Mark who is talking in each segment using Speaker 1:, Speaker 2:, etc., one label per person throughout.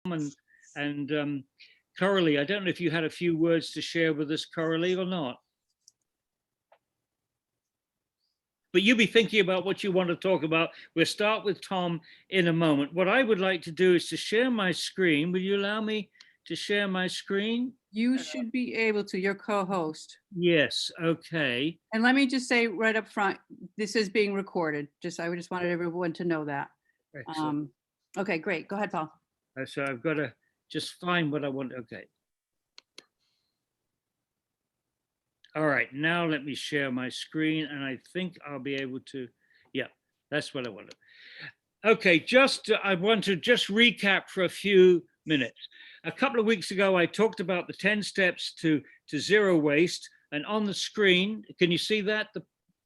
Speaker 1: and Coralie, I don't know if you had a few words to share with us, Coralie, or not. But you be thinking about what you want to talk about. We'll start with Tom in a moment. What I would like to do is to share my screen. Will you allow me to share my screen?
Speaker 2: You should be able to, your co-host.
Speaker 1: Yes, okay.
Speaker 2: And let me just say right up front, this is being recorded. I just wanted everyone to know that. Okay, great. Go ahead, Paul.
Speaker 1: So I've got to just find what I want. Okay. All right, now let me share my screen and I think I'll be able to, yeah, that's what I wanted. Okay, I want to just recap for a few minutes. A couple of weeks ago, I talked about the 10 steps to zero waste, and on the screen, can you see that,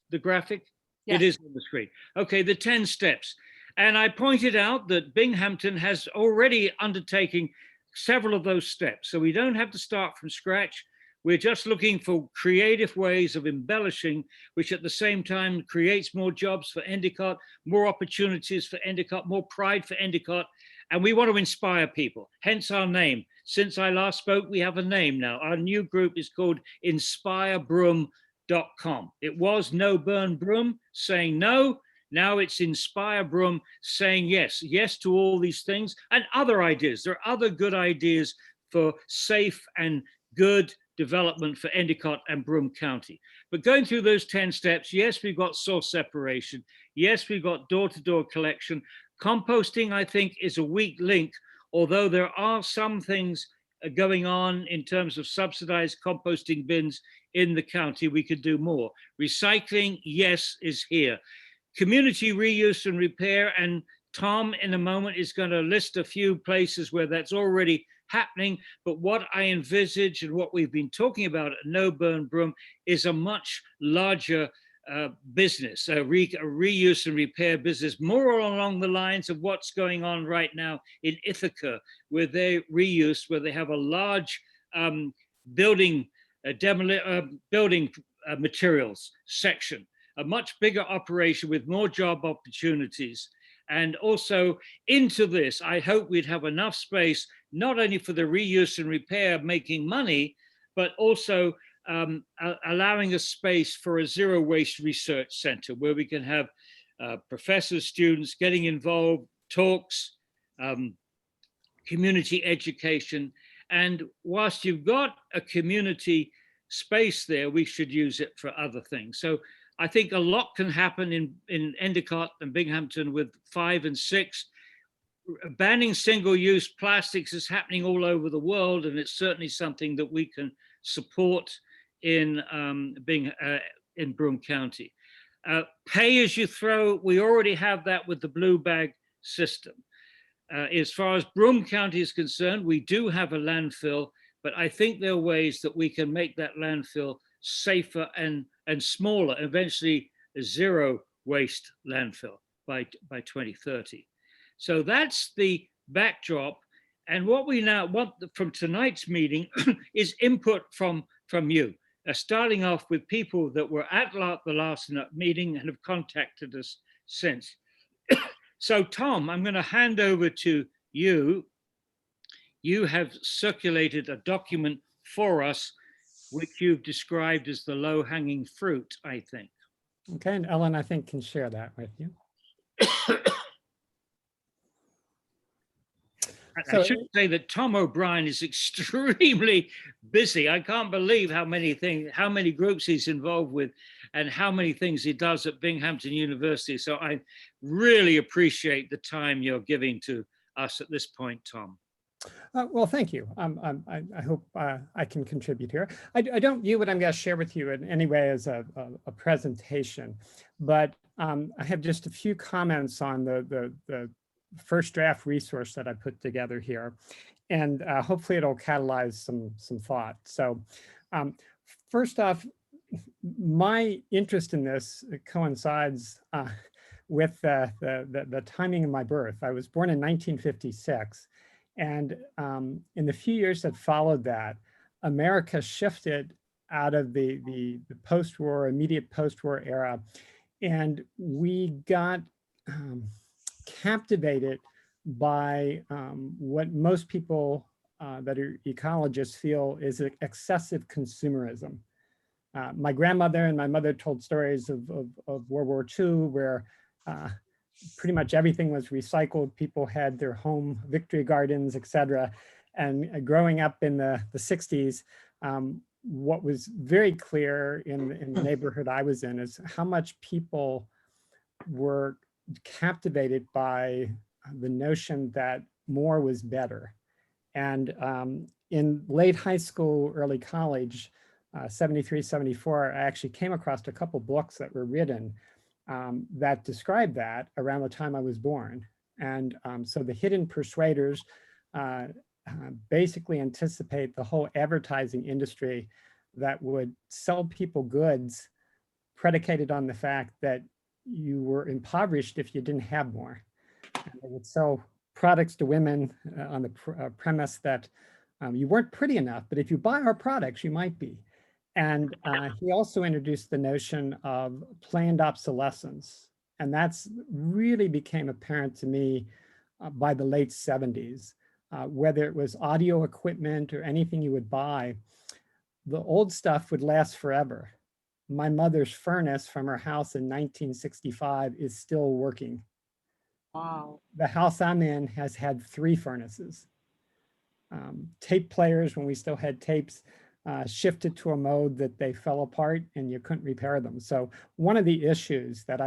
Speaker 1: the graphic? Yes. It is on the screen. Okay, the 10 steps. And I pointed out that Binghamton has already undertaken several of those steps. So we don't have to start from scratch. We're just looking for creative ways of embellishing, which at the same time creates more jobs for Endicott, more opportunities for Endicott, more pride for Endicott. And we want to inspire people, hence our name. Since I last spoke, we have a name now. Our new group is called InspireBroome.com. It was No Burn Broome, saying no. Now it's Inspire Broome, saying yes. Yes to all these things and other ideas. There are other good ideas for safe and good development for Endicott and Broome County. But going through those 10 steps, yes, we've got source separation. Yes, we've got door-to-door collection. Composting, I think, is a weak link, although there are some things going on in terms of subsidized composting bins in the county. We could do more. Recycling, yes, is here. Community reuse and repair, and Tom in a moment is going to list a few places where that's already happening, but what I envisage and what we've been talking about at No Burn Broome is a much larger business, a reuse and repair business, more along the lines of what's going on right now in Ithaca, where they reuse, where they have a large building materials section, a much bigger operation with more job opportunities. And also into this, I hope we'd have enough space, not only for the reuse and repair making money, but also allowing a space for a zero waste research center where we can have professors, students getting involved, talks, community education. And whilst you've got a community space there, we should use it for other things. So I think a lot can happen in Endicott and Binghamton with 5 and 6. Banning single-use plastics is happening all over the world, and it's certainly something that we can support in Broome County. Pay as you throw, we already have that with the blue bag system. As far as Broome County is concerned, we do have a landfill, but I think there are ways that we can make that landfill safer and smaller, eventually a zero waste landfill by 2030. So that's the backdrop. And what we now want from tonight's meeting is input from you, starting off with people that were at the last meeting and have contacted us since. So Tom, I'm going to hand over to you. You have circulated a document for us which you've described as the low-hanging fruit, I think.
Speaker 3: Okay, and Ellen, I think, can share that with you.
Speaker 1: I should say that Tom O'Brien is extremely busy. I can't believe how many groups he's involved with and how many things he does at Binghamton University. So I really appreciate the time you're giving to us at this point, Tom.
Speaker 3: Well, thank you. I hope I can contribute here. I don't view what I'm going to share with you in any way as a presentation, but I have just a few comments on the first draft resource that I put together here, and hopefully it'll catalyze some thought. So first off, my interest in this coincides with the timing of my birth. I was born in 1956. And in the few years that followed that, America shifted out of the post-war, immediate post-war era, and we got captivated by what most people that are ecologists feel is excessive consumerism. My grandmother and my mother told stories of World War II where pretty much everything was recycled. People had their home victory gardens, etc. And growing up in the 60s, what was very clear in the neighborhood I was in is how much people were captivated by the notion that more was better. And in late high school, early college, 73, 74, I actually came across a couple books that were written that described that around the time I was born. And so the hidden persuaders basically anticipate the whole advertising industry that would sell people goods predicated on the fact that you were impoverished if you didn't have more. And they would sell products to women on the premise that you weren't pretty enough, but if you buy our products, you might be. And he also introduced the notion of planned obsolescence. And that's really became apparent to me by the late 70s, whether it was audio equipment or anything you would buy, the old stuff would last forever. My mother's furnace from her house in 1965 is still working.
Speaker 2: Wow.
Speaker 3: The house I'm in has had 3 furnaces. Tape players, when we still had tapes, shifted to a mode that they fell apart and you couldn't repair them. So one of the issues that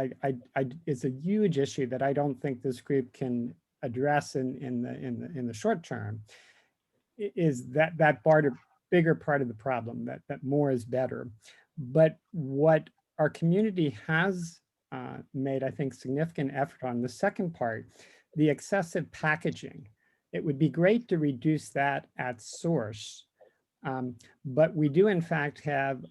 Speaker 3: is a huge issue that I don't think this group can address in the short term is that bigger part of the problem, that more is better. But what our community has made, I think, significant effort on, the second part, the excessive packaging. It would be great to reduce that at source, but we do in fact have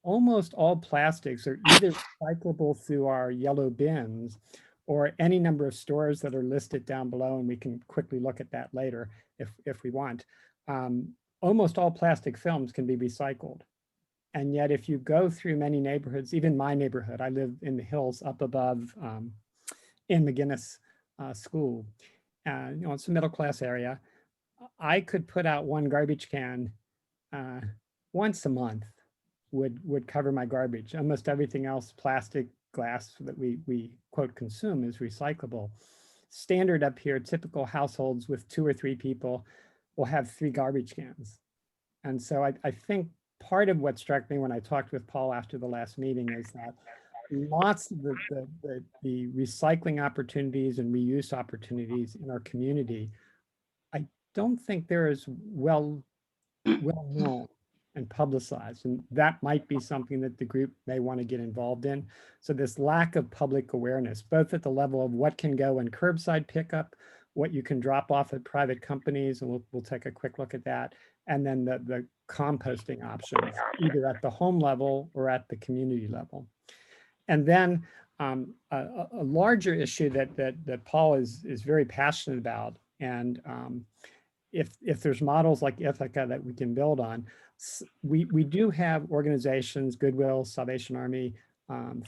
Speaker 3: almost all plastics are either recyclable through our yellow bins or any number of stores that are listed down below, and we can quickly look at that later if we want. Almost all plastic films can be recycled. And yet if you go through many neighborhoods, even my neighborhood, I live in the hills up above in McGinnis School, it's a middle class area. I could put out one garbage can once a month would cover my garbage. Almost everything else, plastic, glass that we quote consume is recyclable. Standard up here, typical households with 2 or 3 people will have 3 garbage cans. And so I think part of what struck me when I talked with Paul after the last meeting is that lots of the recycling opportunities and reuse opportunities in our community, I don't think they're as well known and publicized, and that might be something that the group may want to get involved in. So this lack of public awareness, both at the level of what can go in curbside pickup, what you can drop off at private companies, and we'll take a quick look at that, and then the composting options, either at the home level or at the community level. And then a larger issue that Paul is very passionate about, and if there's models like Ithaca that we can build on, we do have organizations, Goodwill, Salvation Army,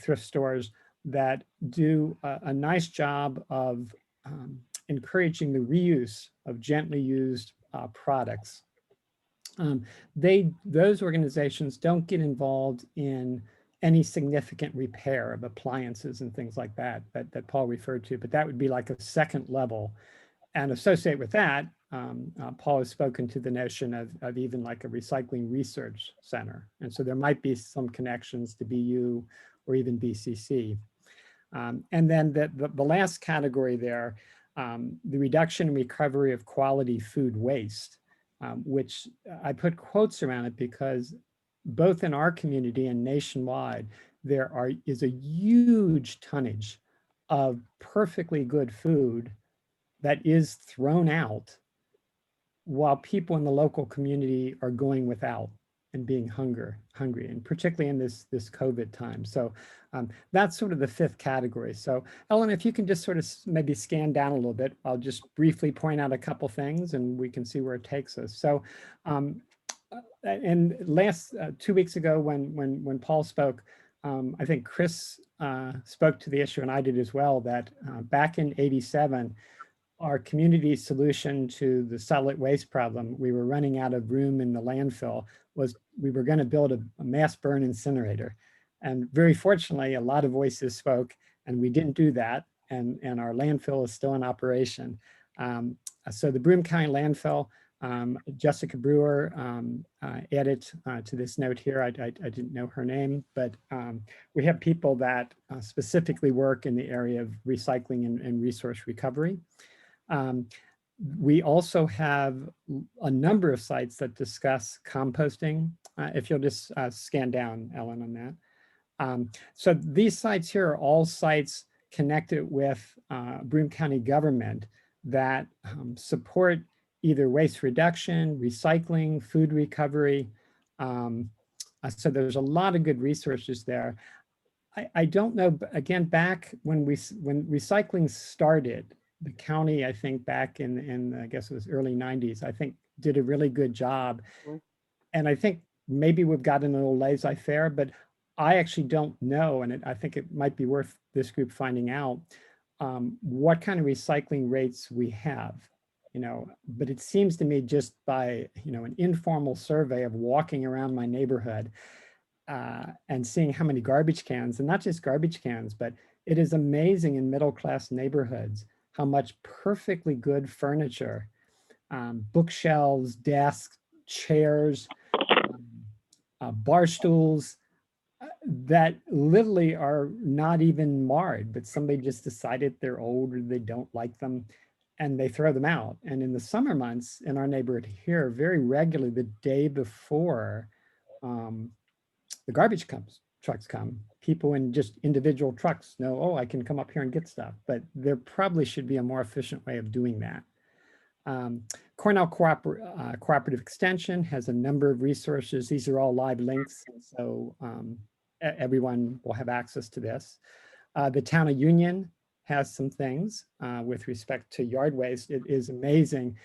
Speaker 3: thrift stores that do a nice job of encouraging the reuse of gently used products. Those organizations don't get involved in any significant repair of appliances and things like that Paul referred to, but that would be like a second level. And associate with that, Paul has spoken to the notion of even like a recycling research center. And so there might be some connections to BU or even BCC. And then the last category there, the reduction and recovery of quality food waste, which I put quotes around it because both in our community and nationwide, there is a huge tonnage of perfectly good food that is thrown out while people in the local community are going without and being hungry, and particularly in this COVID time. So that's sort of the 5th category. So Ellen, if you can just sort of maybe scan down a little bit, I'll just briefly point out a couple things and we can see where it takes us. So, and last 2 weeks ago when Paul spoke, I think Chris spoke to the issue, and I did as well, that back in '87, our community solution to the solid waste problem, we were running out of room in the landfill, was we were going to build a mass burn incinerator. And very fortunately, a lot of voices spoke, and we didn't do that. And our landfill is still in operation. So the Broome County landfill, Jessica Brewer added to this note here. I didn't know her name, but we have people that specifically work in the area of recycling and resource recovery. We also have a number of sites that discuss composting. If you'll just scan down, Ellen, on that. So these sites here are all sites connected with Broome County government that support either waste reduction, recycling, food recovery. So there's a lot of good resources there. I don't know, again, back when recycling started, the county, I think back in I guess it was early 90s, I think did a really good job. And I think maybe we've gotten a little laissez-faire, but I actually don't know, and I think it might be worth this group finding out what kind of recycling rates we have, but it seems to me just by, an informal survey of walking around my neighborhood and seeing how many garbage cans, and not just garbage cans, but it is amazing in middle-class neighborhoods how much perfectly good furniture, bookshelves, desks, chairs, bar stools, that literally are not even marred, but somebody just decided they're old or they don't like them and they throw them out. And in the summer months in our neighborhood here, very regularly the day before the garbage trucks come, people in just individual trucks know, oh, I can come up here and get stuff, but there probably should be a more efficient way of doing that. Cornell Cooperative Extension has a number of resources. These are all live links, so everyone will have access to this. The town of Union has some things with respect to yard waste. It is amazing.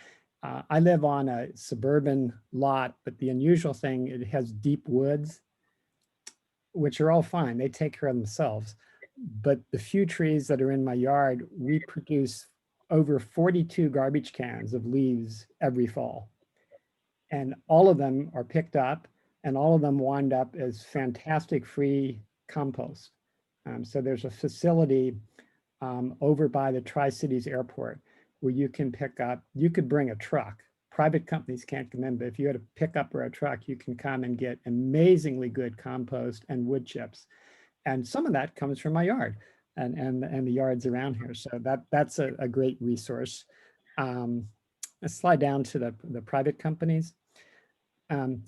Speaker 3: I live on a suburban lot, but the unusual thing, it has deep woods, which are all fine. They take care of themselves. But the few trees that are in my yard, we produce over 42 garbage cans of leaves every fall. And all of them are picked up and all of them wind up as fantastic free compost. So there's a facility over by the Tri-Cities Airport where you can pick up, you could bring a truck. Private companies can't come in, but if you had a pickup or a truck, you can come and get amazingly good compost and wood chips. And some of that comes from my yard and the yards around here. So that's a great resource. Let's slide down to the private companies. So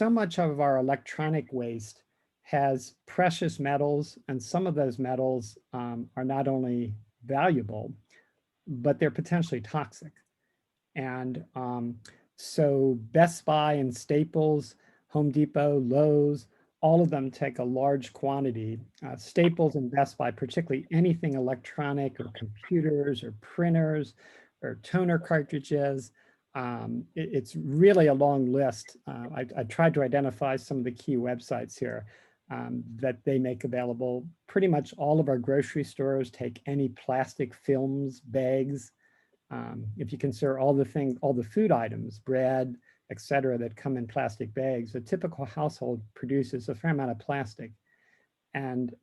Speaker 3: much of our electronic waste has precious metals, and some of those metals are not only valuable, but they're potentially toxic. And so Best Buy and Staples, Home Depot, Lowe's, all of them take a large quantity. Staples and Best Buy, particularly anything electronic or computers or printers or toner cartridges. It's really a long list. I tried to identify some of the key websites here that they make available. Pretty much all of our grocery stores take any plastic films, bags. If you consider all the food items, bread, et cetera, that come in plastic bags, a typical household produces a fair amount of plastic. And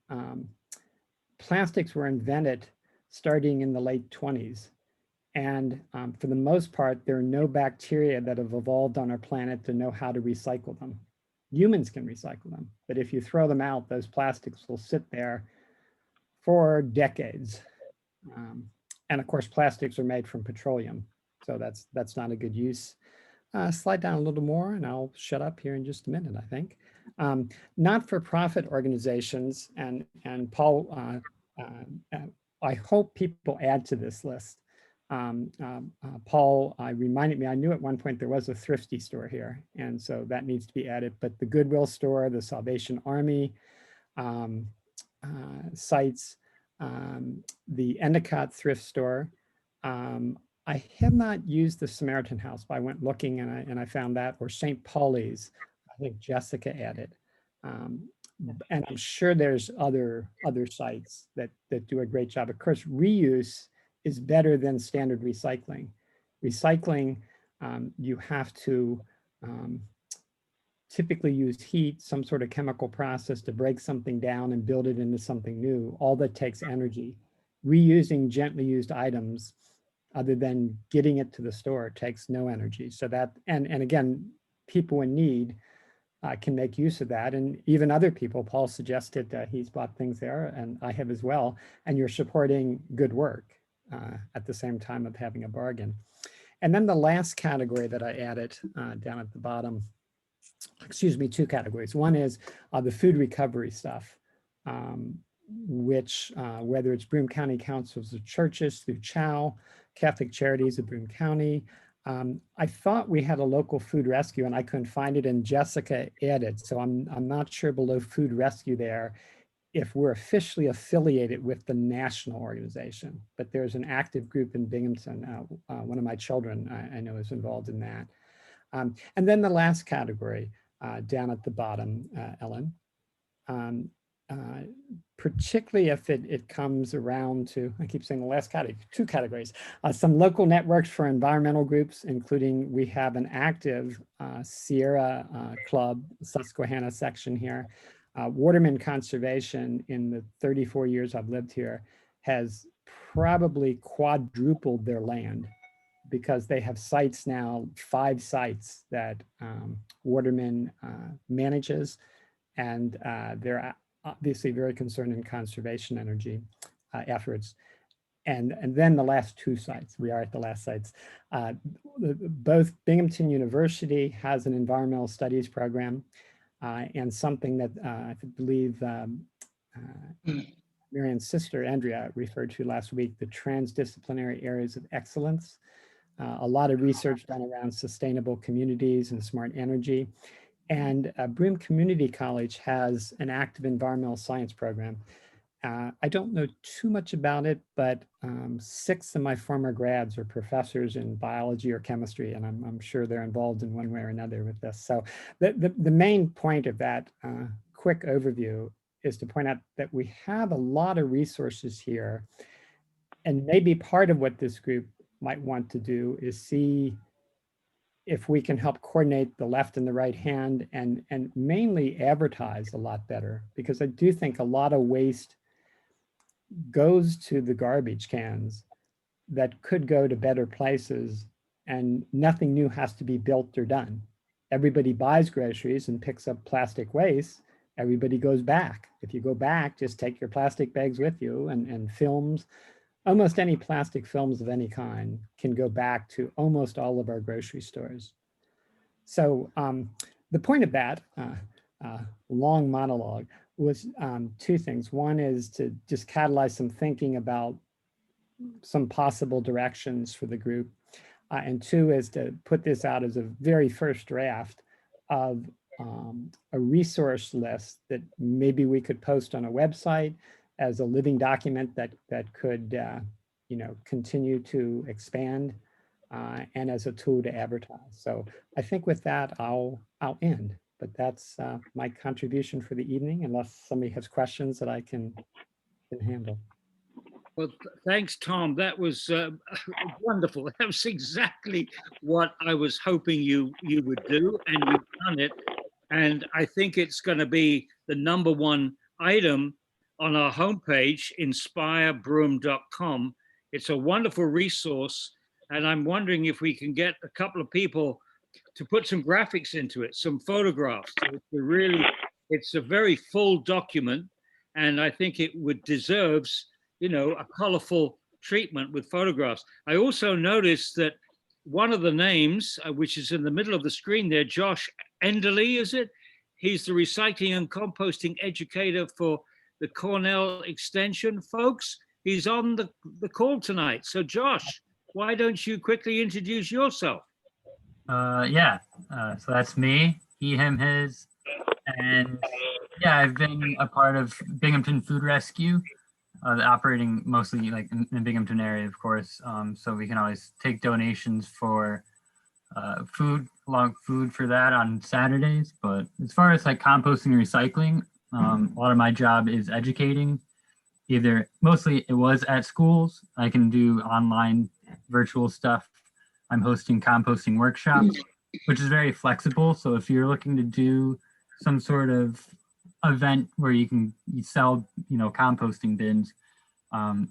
Speaker 3: plastics were invented starting in the late 20s. And for the most part, there are no bacteria that have evolved on our planet to know how to recycle them. Humans can recycle them, but if you throw them out, those plastics will sit there for decades. And of course, plastics are made from petroleum, so that's not a good use. Slide down a little more and I'll shut up here in just a minute, I think. Not-for-profit organizations, and Paul, I hope people add to this list. Paul reminded me, I knew at one point there was a thrifty store here, and so that needs to be added, but the Goodwill store, the Salvation Army sites, the Endicott thrift store. I have not used the Samaritan House, but I went looking and I found that, or St. Pauli's, I think Jessica added. And I'm sure there's other sites that do a great job. Of course, reuse is better than standard recycling. Recycling, you have to typically use heat, some sort of chemical process to break something down and build it into something new. All that takes energy. Reusing gently used items, other than getting it to the store, takes no energy. So that, and again, people in need can make use of that. And even other people, Paul suggested he's bought things there, and I have as well. And you're supporting good work at the same time of having a bargain. And then the last category that I added down at the bottom, excuse me, two categories. One is the food recovery stuff, which whether it's Broome County Councils of Churches through CHOW, Catholic Charities of Broome County. I thought we had a local food rescue and I couldn't find it, and Jessica added. So I'm not sure below food rescue there if we're officially affiliated with the national organization, but there's an active group in Binghamton. One of my children I know is involved in that. And then the last category down at the bottom, Ellen, particularly if it comes around to, I keep saying the last category, two categories, some local networks for environmental groups, including we have an active Sierra Club, Susquehanna section here. Waterman Conservation, in the 34 years I've lived here, has probably quadrupled their land because they have sites now, 5 sites that Waterman manages, and they're obviously very concerned in conservation energy efforts. And then the last 2 sites, we are at the last sites. Both Binghamton University has an environmental studies program and something that I believe Marianne's sister, Andrea, referred to last week, the transdisciplinary areas of excellence. A lot of research done around sustainable communities and smart energy. And Broome Community College has an active environmental science program. I don't know too much about it, but 6 of my former grads are professors in biology or chemistry, and I'm sure they're involved in one way or another with this. So the main point of that quick overview is to point out that we have a lot of resources here, and maybe part of what this group might want to do is see if we can help coordinate the left and the right hand, and mainly advertise a lot better, because I do think a lot of waste goes to the garbage cans that could go to better places, and nothing new has to be built or done. Everybody buys groceries and picks up plastic waste. Everybody goes back. If you go back, just take your plastic bags with you, and films. Almost any plastic films of any kind can go back to almost all of our grocery stores. So the point of that long monologue was 2 things. One is to just catalyze some thinking about some possible directions for the group. And 2 is to put this out as a very first draft of a resource list that maybe we could post on a website as a living document that could continue to expand and as a tool to advertise. So I think with that, I'll end, but that's my contribution for the evening, unless somebody has questions that I can handle.
Speaker 1: Well, thanks, Tom. That was wonderful. That was exactly what I was hoping you would do, and you've done it. And I think it's going to be the #1 item on our homepage, inspirebroome.com. It's a wonderful resource, and I'm wondering if we can get a couple of people to put some graphics into it, some photographs. It's a very full document, and I think it deserves, a colorful treatment with photographs. I also noticed that one of the names, which is in the middle of the screen there, Josh Enderley, is it? He's the recycling and composting educator for the Cornell Extension. Folks, he's on the call tonight. So Josh, why don't you quickly introduce yourself?
Speaker 4: So that's me, he, him, his. And yeah, I've been a part of Binghamton Food Rescue, operating mostly like in the Binghamton area, of course. So we can always take donations for food for that on Saturdays. But as far as like composting and recycling, a lot of my job is educating. Mostly it was at schools. I can do online virtual stuff. I'm hosting composting workshops, which is very flexible. So if you're looking to do some sort of event where you sell, composting bins,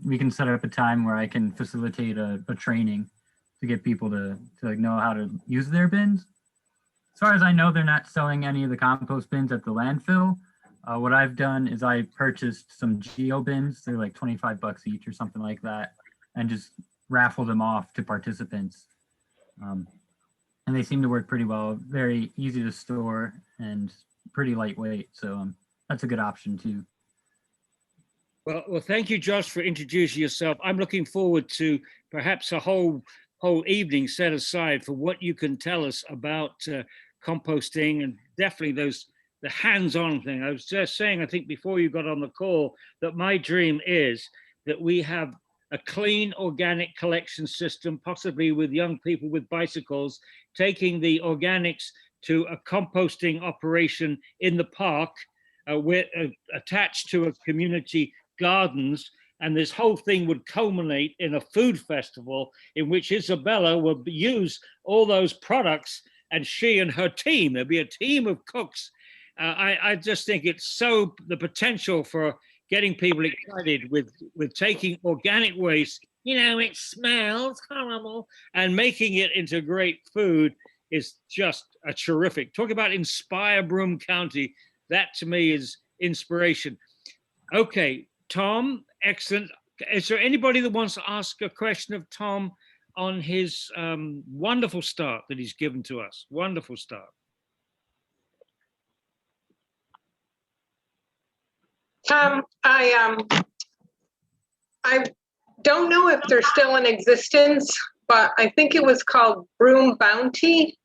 Speaker 4: we can set up a time where I can facilitate a training to get people to know how to use their bins. As far as I know, they're not selling any of the compost bins at the landfill. What I've done is I purchased some geo bins. They're like 25 bucks each or something like that, and just raffle them off to participants. And they seem to work pretty well, very easy to store and pretty lightweight. So that's a good option too.
Speaker 1: Well, thank you, Josh, for introducing yourself. I'm looking forward to perhaps a whole evening set aside for what you can tell us about composting, and definitely the hands-on thing. I was just saying, I think before you got on the call, that my dream is that we have a clean organic collection system, possibly with young people with bicycles, taking the organics to a composting operation in the park, attached to a community gardens, and this whole thing would culminate in a food festival in which Isabella would use all those products, and she and her team, there'd be a team of cooks. I just think it's the potential for getting people excited with taking organic waste, it smells horrible, and making it into great food is just a terrific. Talk about inspire Broome County. That to me is inspiration. Okay, Tom, excellent. Is there anybody that wants to ask a question of Tom on his wonderful start that he's given to us? Wonderful start.
Speaker 5: I don't know if they're still in existence, but I think it was called Broome Bounty,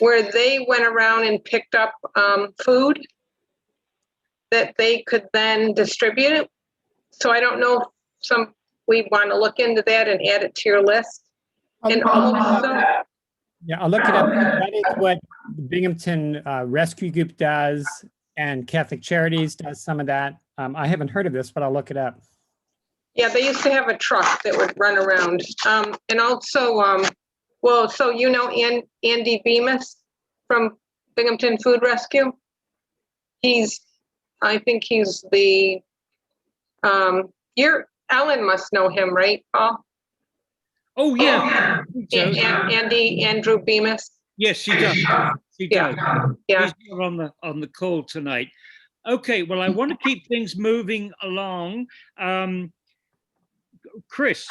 Speaker 5: where they went around and picked up food that they could then distribute it. So I don't know if we want to look into that and add it to your list. And also,
Speaker 3: yeah, I'll look it up. That is what the Binghamton Rescue Group does, and Catholic Charities does some of that. I haven't heard of this, but I'll look it up.
Speaker 5: yeah, they used to have a truck that would run around. And also, so Andy Bemis from Binghamton Food Rescue. I think he's the, Ellen must know him, right, Paul?
Speaker 1: Oh, yeah.
Speaker 5: Andrew Bemis.
Speaker 1: Yes, she does. She does.
Speaker 5: Yeah.
Speaker 1: He's not on the call tonight. Okay, well, I want to keep things moving along. Chris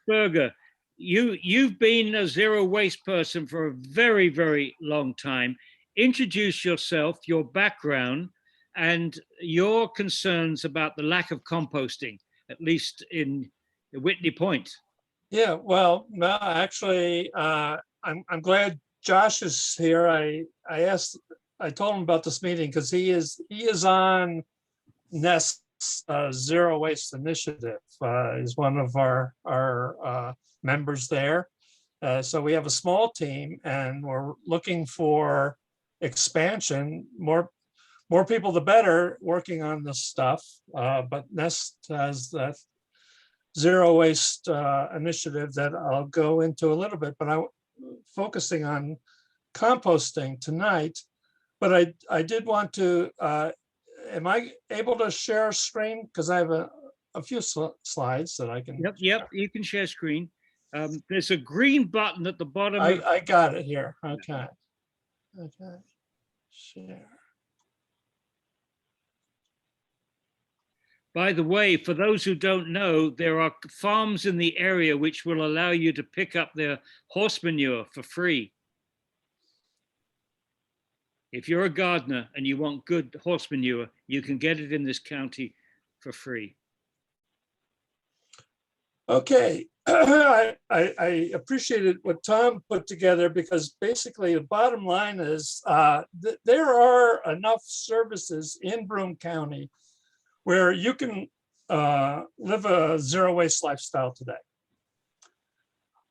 Speaker 1: Berger, you've been a zero waste person for a very, very long time. Introduce yourself, your background, and your concerns about the lack of composting, at least in Whitney Point.
Speaker 6: Yeah, well, no, actually, I'm glad Josh is here. I told him about this meeting because he is on Nest's Zero Waste Initiative. He's one of our members there. So we have a small team, and we're looking for expansion. More people, the better, working on this stuff. But Nest has that Zero Waste initiative that I'll go into a little bit, but I'm focusing on composting tonight. But I did want to, am I able to share a screen? Because I have a few slides that I can.
Speaker 1: Yep, you can share screen. There's a green button at the bottom.
Speaker 6: I got it here, okay. Share.
Speaker 1: By the way, for those who don't know, there are farms in the area which will allow you to pick up their horse manure for free. If you're a gardener and you want good horse manure, you can get it in this county for free.
Speaker 6: Okay, I appreciated what Tom put together, because basically the bottom line is there are enough services in Broome County where you can live a zero waste lifestyle today.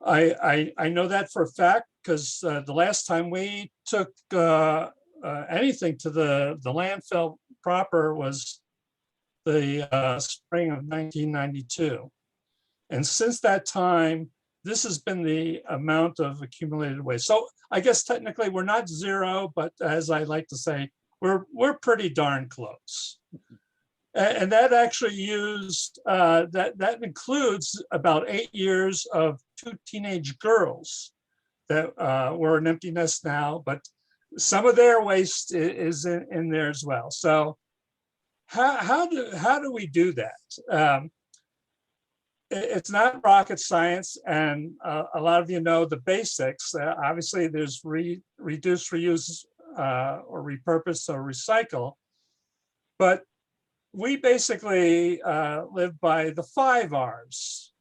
Speaker 6: I know that for a fact because the last time we took anything to the landfill proper was the spring of 1992. And since that time, this has been the amount of accumulated waste. So I guess technically we're not zero, but as I like to say, we're pretty darn close. And that actually used, that includes about 8 years of 2 teenage girls that were an empty nest now, but some of their waste is in there as well. So how do we do that? It's not rocket science, and a lot of you know the basics. Obviously, there's reduce, reuse, or repurpose or recycle, but we basically live by the 5 R's.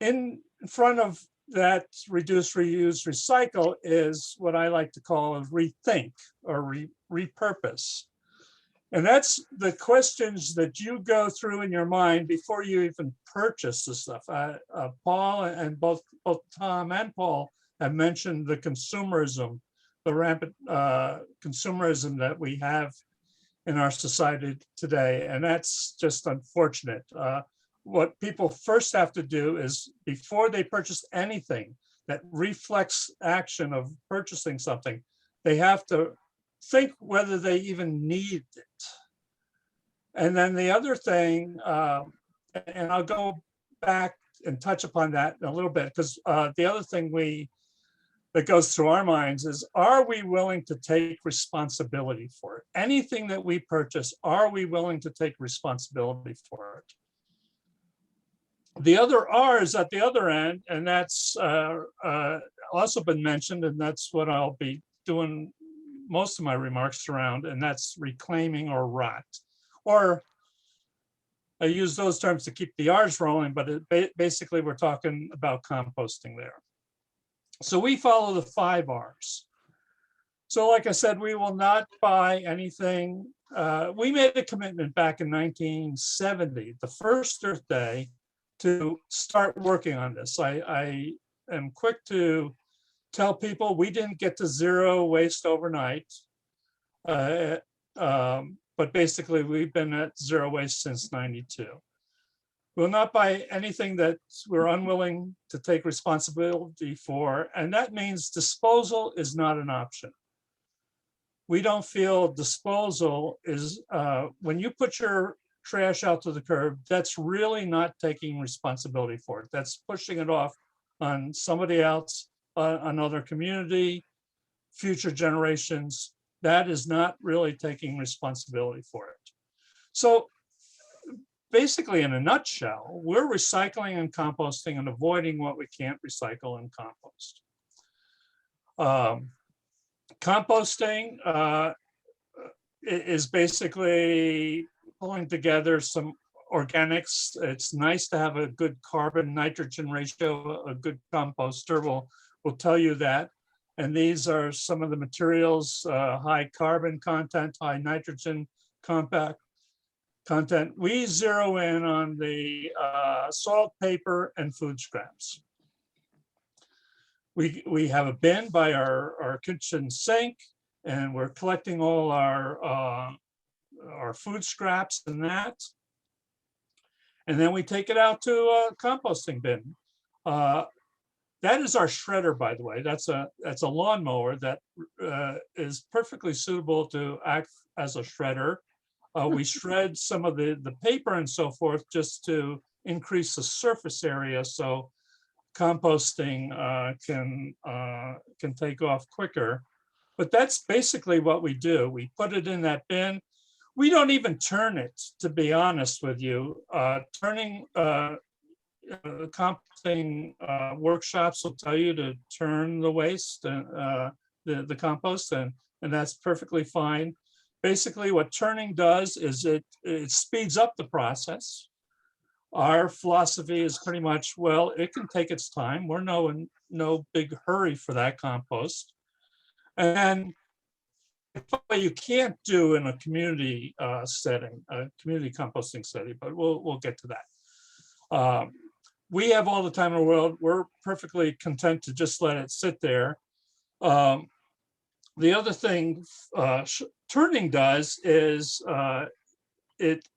Speaker 6: In front of that reduce, reuse, recycle is what I like to call a rethink or repurpose. And that's the questions that you go through in your mind before you even purchase the stuff. Paul and both Tom and Paul have mentioned the consumerism, the rampant consumerism that we have in our society today. And that's just unfortunate. What people first have to do is, before they purchase anything that reflects action of purchasing something, they have to think whether they even need it. And then the other thing, and I'll go back and touch upon that in a little bit, because the other thing that goes through our minds is, are we willing to take responsibility for it? Anything that we purchase, are we willing to take responsibility for it? The other R is at the other end, and that's also been mentioned, and that's what I'll be doing most of my remarks around, and that's reclaiming or rot. Or I use those terms to keep the R's rolling, but basically we're talking about composting there. So we follow the 5 R's. So like I said, we will not buy anything. We made a commitment back in 1970, the first Earth Day, to start working on this. I am quick to tell people we didn't get to zero waste overnight. But basically we've been at zero waste since 92. We'll not buy anything that we're unwilling to take responsibility for. And that means disposal is not an option. We don't feel disposal is, when you put your trash out to the curb, that's really not taking responsibility for it. That's pushing it off on somebody else, another community, future generations. That is not really taking responsibility for it. So basically, in a nutshell, we're recycling and composting and avoiding what we can't recycle and compost. Composting is basically pulling together some organics. It's nice to have a good carbon nitrogen ratio. A good composter will tell you that. And these are some of the materials: high carbon content, high nitrogen compact content. We zero in on the salt, paper, and food scraps. We have a bin by our kitchen sink, and we're collecting all our food scraps and that. And then we take it out to a composting bin. That is our shredder, by the way. That's a lawnmower that is perfectly suitable to act as a shredder. We shred some of the paper and so forth just to increase the surface area, so composting can take off quicker. But that's basically what we do. We put it in that bin. We don't even turn it, to be honest with you. Turning composting workshops will tell you to turn the waste, the compost, and that's perfectly fine. Basically, what turning does is it speeds up the process. Our philosophy is pretty much, well, it can take its time. We're in no big hurry for that compost. And what you can't do in a community setting, a community composting setting, but we'll get to that. We have all the time in the world. We're perfectly content to just let it sit there. The other thing turning does is it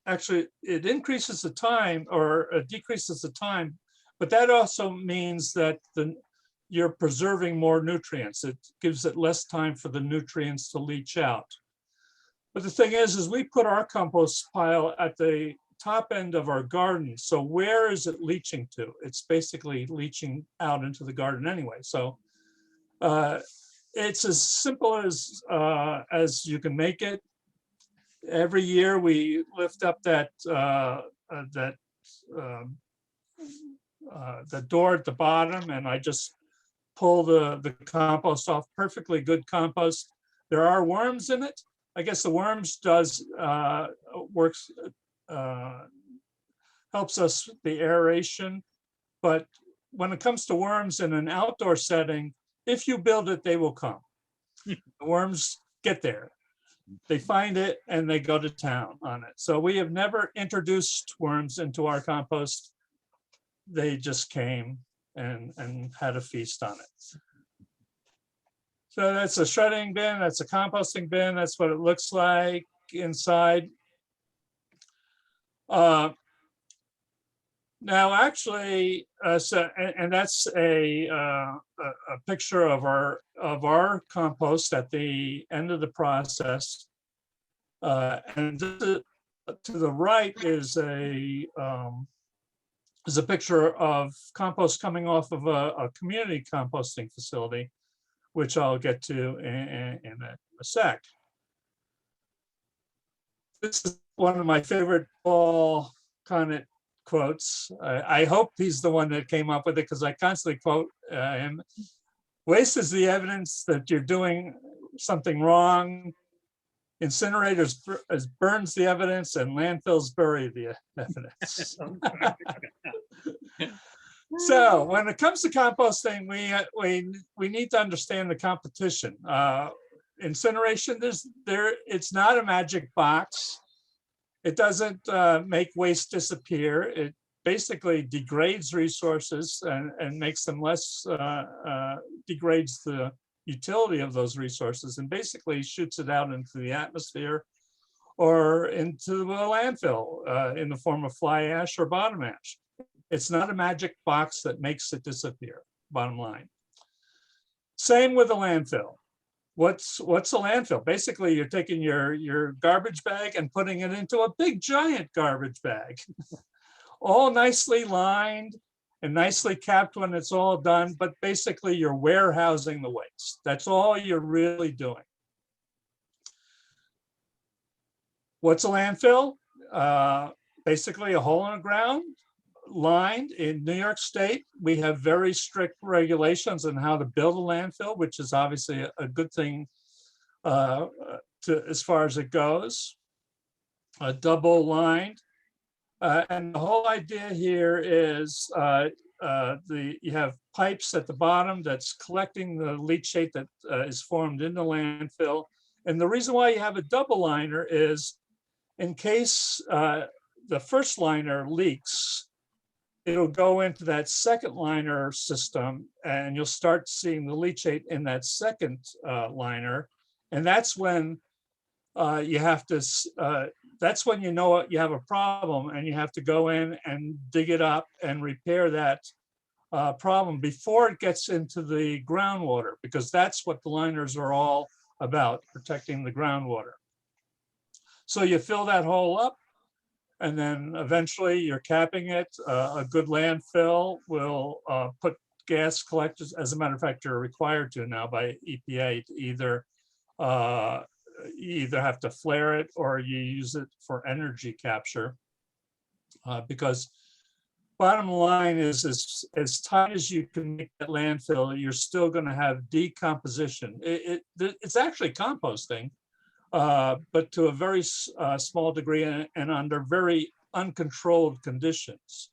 Speaker 6: increases the time or decreases the time, but that also means that you're preserving more nutrients. It gives it less time for the nutrients to leach out. But the thing is we put our compost pile at the top end of our garden. So where is it leaching to? It's basically leaching out into the garden anyway. So it's as simple as you can make it. Every year we lift up that door at the bottom, and I just pull the compost off. Perfectly good compost. There are worms in it. I guess the worms helps us with the aeration. But when it comes to worms in an outdoor setting, if you build it, they will come. The worms get there. They find it and they go to town on it. So we have never introduced worms into our compost. They just came and had a feast on it. So that's a shredding bin, that's a composting bin, that's what it looks like inside. Now actually, that's a picture of our compost at the end of the process. And to the right is a picture of compost coming off of a community composting facility, which I'll get to in a sec. This is one of my favorite Paul Connett quotes. I hope he's the one that came up with it because I constantly quote him. Waste is the evidence that you're doing something wrong. Incinerators burns the evidence, and landfills bury the evidence. So when it comes to composting, we need to understand the competition. Incineration, it's not a magic box. It doesn't make waste disappear. It basically degrades resources and makes them less, degrades the utility of those resources and basically shoots it out into the atmosphere or into a landfill in the form of fly ash or bottom ash. It's not a magic box that makes it disappear, bottom line. Same with a landfill. What's a landfill? Basically, you're taking your garbage bag and putting it into a big giant garbage bag, all nicely lined and nicely capped when it's all done, but basically you're warehousing the waste. That's all you're really doing. What's a landfill? Basically a hole in the ground, lined. In New York State, we have very strict regulations on how to build a landfill, which is obviously a good thing as far as it goes. Double lined. And the whole idea here is you have pipes at the bottom that's collecting the leachate that is formed in the landfill. And the reason why you have a double liner is in case the first liner leaks, it'll go into that second liner system and you'll start seeing the leachate in that second liner. And that's when you have to, that's when you know you have a problem and you have to go in and dig it up and repair that problem before it gets into the groundwater, because that's what the liners are all about, protecting the groundwater. So you fill that hole up and then eventually you're capping it. A good landfill will put gas collectors, as a matter of fact, you're required to now by EPA to either you either have to flare it or you use it for energy capture, because bottom line is as tight as you can make that landfill, you're still going to have decomposition. It's actually composting, but to a very small degree and under very uncontrolled conditions.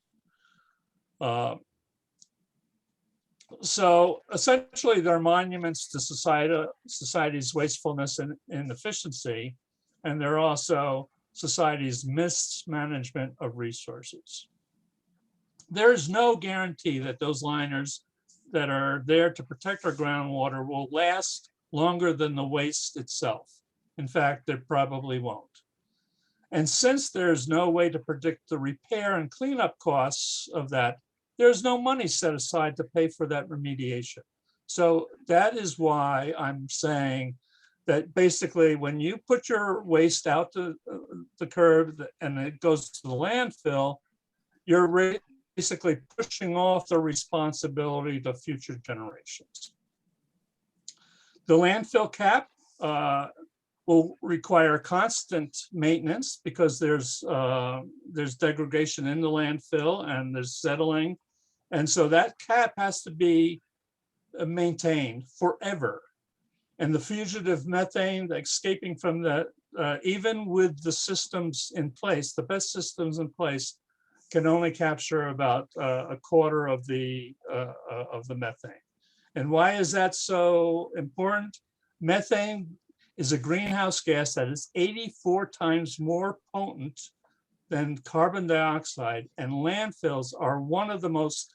Speaker 6: So essentially, they're monuments to society's wastefulness and inefficiency, and they're also society's mismanagement of resources. There is no guarantee that those liners that are there to protect our groundwater will last longer than the waste itself. In fact, it probably won't. And since there's no way to predict the repair and cleanup costs of that, there's no money set aside to pay for that remediation. So that is why I'm saying that basically when you put your waste out to the curb and it goes to the landfill, you're basically pushing off the responsibility to future generations. The landfill cap will require constant maintenance because there's degradation in the landfill and there's settling. And so that cap has to be maintained forever. And the fugitive methane escaping from the, even with the systems in place, the best systems in place, can only capture about a quarter of the methane. And why is that so important? Methane is a greenhouse gas that is 84 times more potent than carbon dioxide, and landfills are one of the most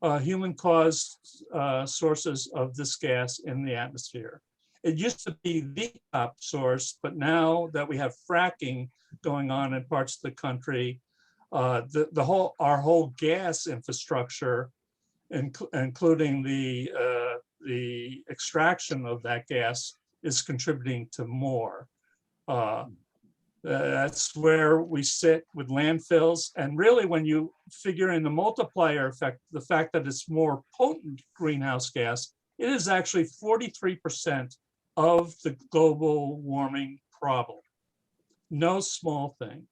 Speaker 6: human-caused sources of this gas in the atmosphere. It used to be the top source, but now that we have fracking going on in parts of the country, our whole gas infrastructure, including the extraction of that gas, is contributing to more. That's where we sit with landfills. And really, when you figure in the multiplier effect, the fact that it's more potent greenhouse gas, it is actually 43% of the global warming problem. No small thing.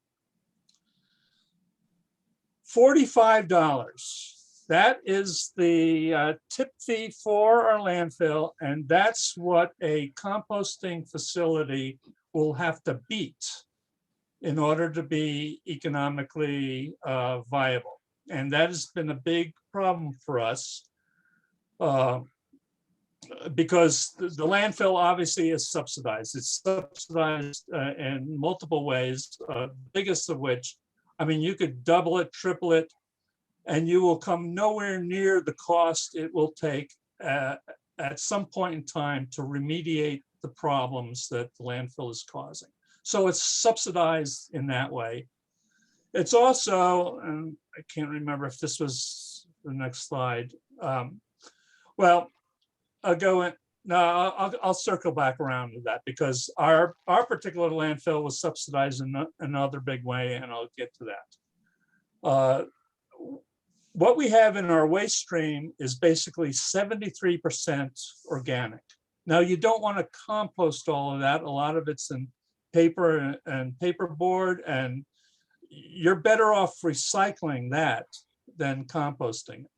Speaker 6: $45. That is the tip fee for our landfill, and that's what a composting facility will have to beat in order to be economically viable. And that has been a big problem for us because the landfill obviously is subsidized. It's subsidized in multiple ways, biggest of which, I mean, you could double it, triple it, and you will come nowhere near the cost it will take at some point in time to remediate the problems that the landfill is causing. So it's subsidized in that way. It's also, and I can't remember if this was the next slide. Well, I'll go in, no, I'll circle back around to that because our particular landfill was subsidized in another big way, and I'll get to that. What we have in our waste stream is basically 73% organic. Now, you don't want to compost all of that. A lot of it's in paper and paperboard, and you're better off recycling that than composting it.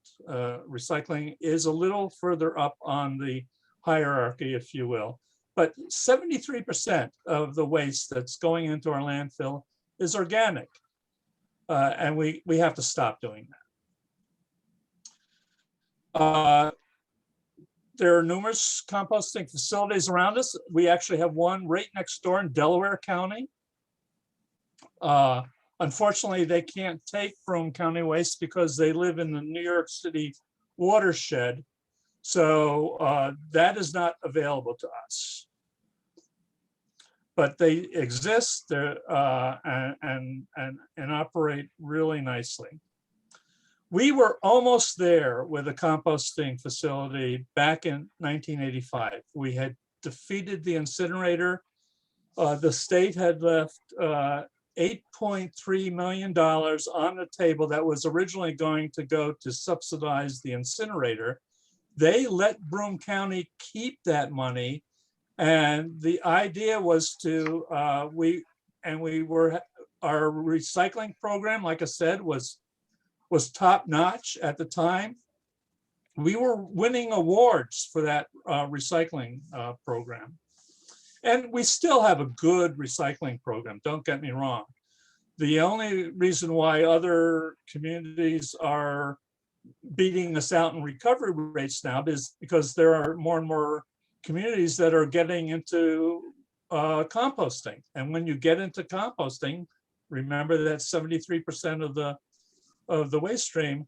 Speaker 6: Recycling is a little further up on the hierarchy, if you will. But 73% of the waste that's going into our landfill is organic. And we have to stop doing that. There are numerous composting facilities around us. We actually have one right next door in Delaware County. Unfortunately, they can't take Broome County waste because they live in the New York City watershed. So that is not available to us. But they exist there and operate really nicely. We were almost there with a composting facility back in 1985. We had defeated the incinerator. The state had left $8.3 million on the table that was originally going to go to subsidize the incinerator. They let Broome County keep that money. And the idea was to, our recycling program, like I said, was top notch at the time. We were winning awards for that recycling program. And we still have a good recycling program, don't get me wrong. The only reason why other communities are beating us out in recovery rates now is because there are more and more communities that are getting into composting. And when you get into composting, remember that 73% of the waste stream,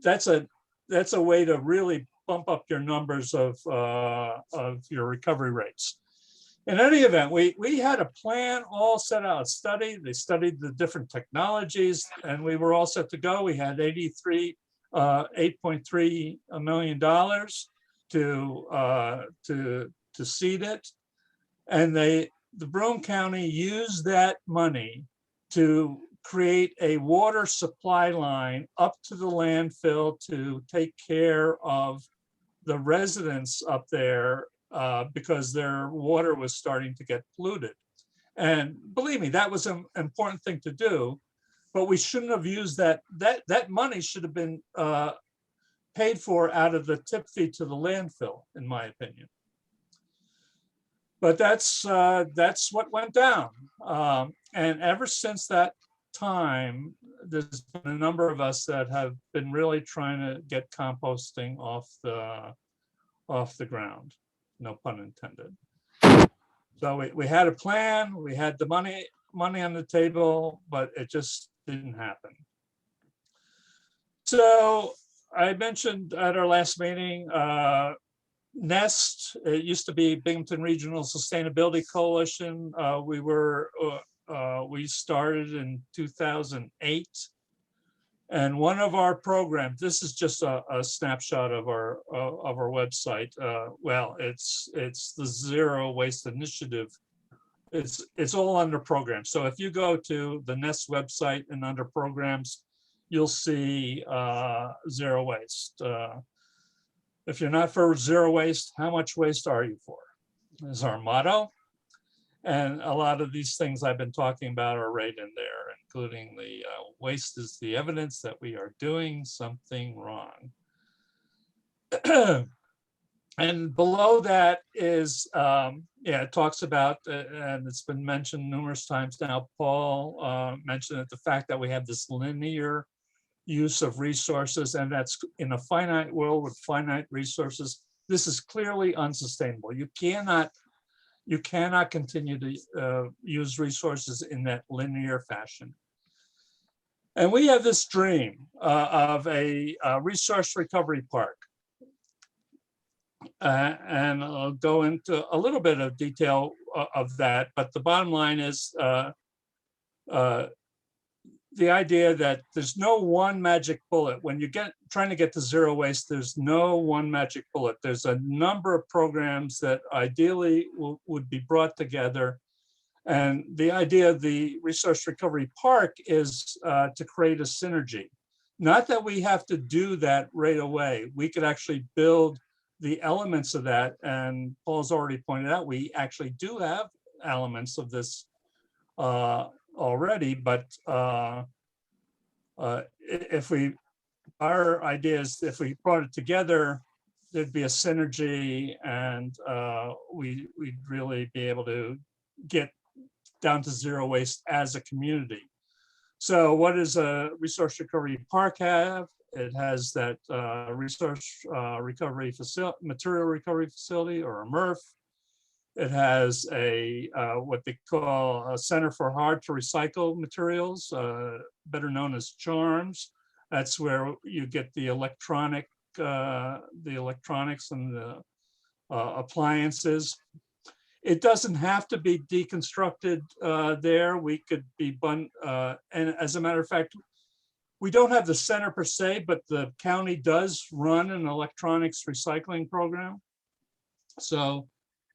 Speaker 6: that's a that's a way to really bump up your numbers of your recovery rates. In any event, we had a plan all set out, they studied the different technologies, and we were all set to go. We had $8.3 million to seed it. And the Broome County used that money to create a water supply line up to the landfill to take care of the residents up there because their water was starting to get polluted. And believe me, that was an important thing to do, but we shouldn't have used that money should have been paid for out of the tip fee to the landfill, in my opinion. But that's what went down. And ever since that time, there's been a number of us that have been really trying to get composting off the ground, no pun intended. So we had a plan, we had the money on the table, but it just didn't happen. So I mentioned at our last meeting, NEST, it used to be Binghamton Regional Sustainability Coalition. We started in 2008. And one of our programs, this is just a snapshot of our website. Well, it's the Zero Waste Initiative. It's all under programs. So if you go to the NEST website and under programs, you'll see zero waste. If you're not for zero waste, how much waste are you for? Is our motto. And a lot of these things I've been talking about are right in there, including the waste is the evidence that we are doing something wrong. And below that is, it talks about, and it's been mentioned numerous times now, Paul mentioned it, the fact that we have this linear use of resources, and that's in a finite world with finite resources. This is clearly unsustainable. You cannot continue to use resources in that linear fashion. And we have this dream of a resource recovery park. And I'll go into a little bit of detail of that, but the bottom line is the idea that there's no one magic bullet. When you trying to get to zero waste, there's no one magic bullet. There's a number of programs that ideally would be brought together. And the idea of the Resource Recovery Park is to create a synergy. Not that we have to do that right away. We could actually build the elements of that. And Paul's already pointed out, we actually do have elements of this already, but our idea is if we brought it together, there'd be a synergy, and we'd really be able to get down to zero waste as a community. So what does a Resource Recovery Park have? It has that resource recovery facility, material recovery facility, or a MRF. It has a what they call a Center for Hard to Recycle Materials, better known as CHARMS. That's where you get the electronics and the appliances. It doesn't have to be deconstructed there. We could be and as a matter of fact, we don't have the center per se, but the county does run an electronics recycling program. So,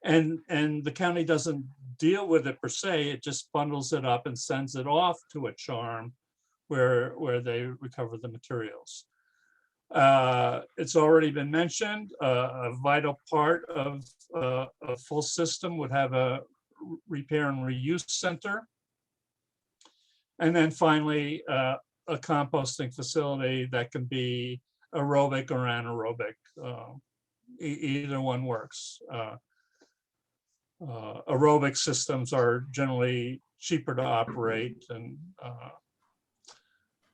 Speaker 6: and the county doesn't deal with it per se, it just bundles it up and sends it off to a CHARM where they recover the materials. It's already been mentioned, a vital part of a full system would have a repair and reuse center. And then finally, a composting facility that can be aerobic or anaerobic. Either one works. Aerobic systems are generally cheaper to operate, and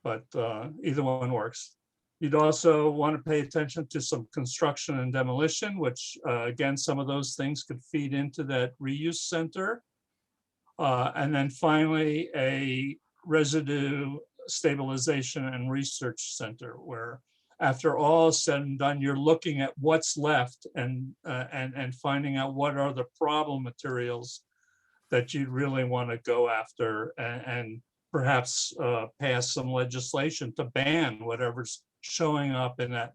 Speaker 6: but either one works. You'd also want to pay attention to some construction and demolition, which again, some of those things could feed into that reuse center. And then finally, a residue stabilization and research center, where after all is said and done, you're looking at what's left and finding out what are the problem materials that you really want to go after, and perhaps pass some legislation to ban whatever's showing up in that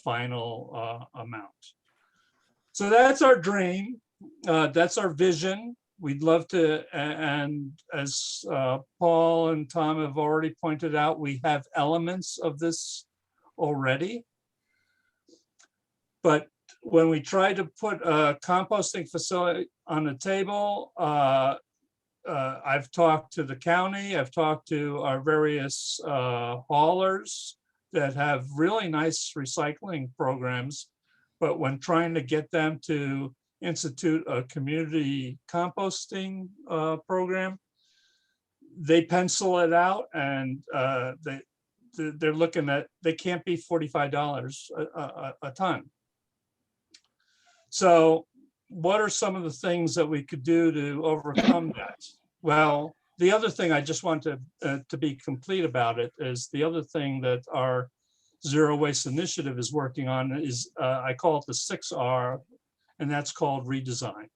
Speaker 6: final amount. So that's our dream. That's our vision. We'd love to, and as Paul and Tom have already pointed out, we have elements of this already. But when we try to put a composting facility on the table, I've talked to the county, I've talked to our various haulers that have really nice recycling programs, but when trying to get them to institute a community composting program, they pencil it out, and they're looking at, they can't be $45 a ton. So what are some of the things that we could do to overcome that? Well, the other thing I just want to be complete about it is the other thing that our Zero Waste Initiative is working on is, I call it the 6R, and that's called redesign.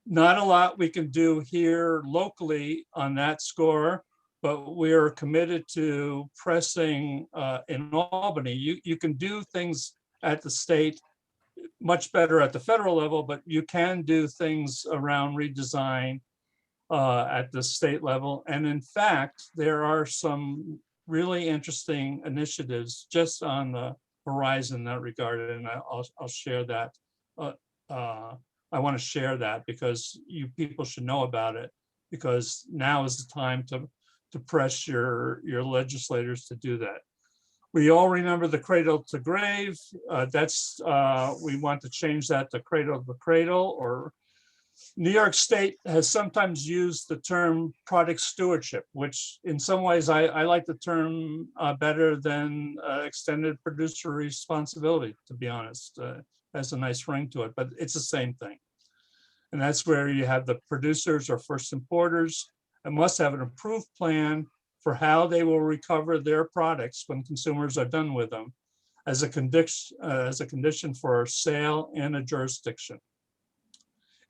Speaker 6: Not a lot we can do here locally on that score, but we are committed to pressing in Albany. You can do things at the state much better at the federal level, but you can do things around redesign at the state level. And in fact, there are some really interesting initiatives just on the horizon in that regard, and I'll share that. I want to share that because you people should know about it, because now is the time to press your legislators to do that. We all remember the cradle to grave. That's we want to change that to cradle to cradle. Or New York State has sometimes used the term product stewardship, which in some ways I like the term better than extended producer responsibility, to be honest. Has a nice ring to it, but it's the same thing. And that's where you have the producers or first importers and must have an approved plan for how they will recover their products when consumers are done with them as a condition for sale in a jurisdiction.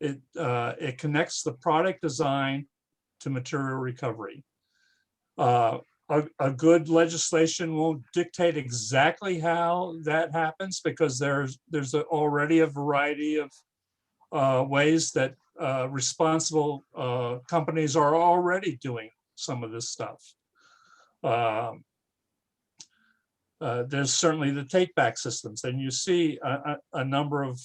Speaker 6: It connects the product design to material recovery. A good legislation won't dictate exactly how that happens, because there's already a variety of ways that responsible companies are already doing some of this stuff. There's certainly the take back systems, and you see a number of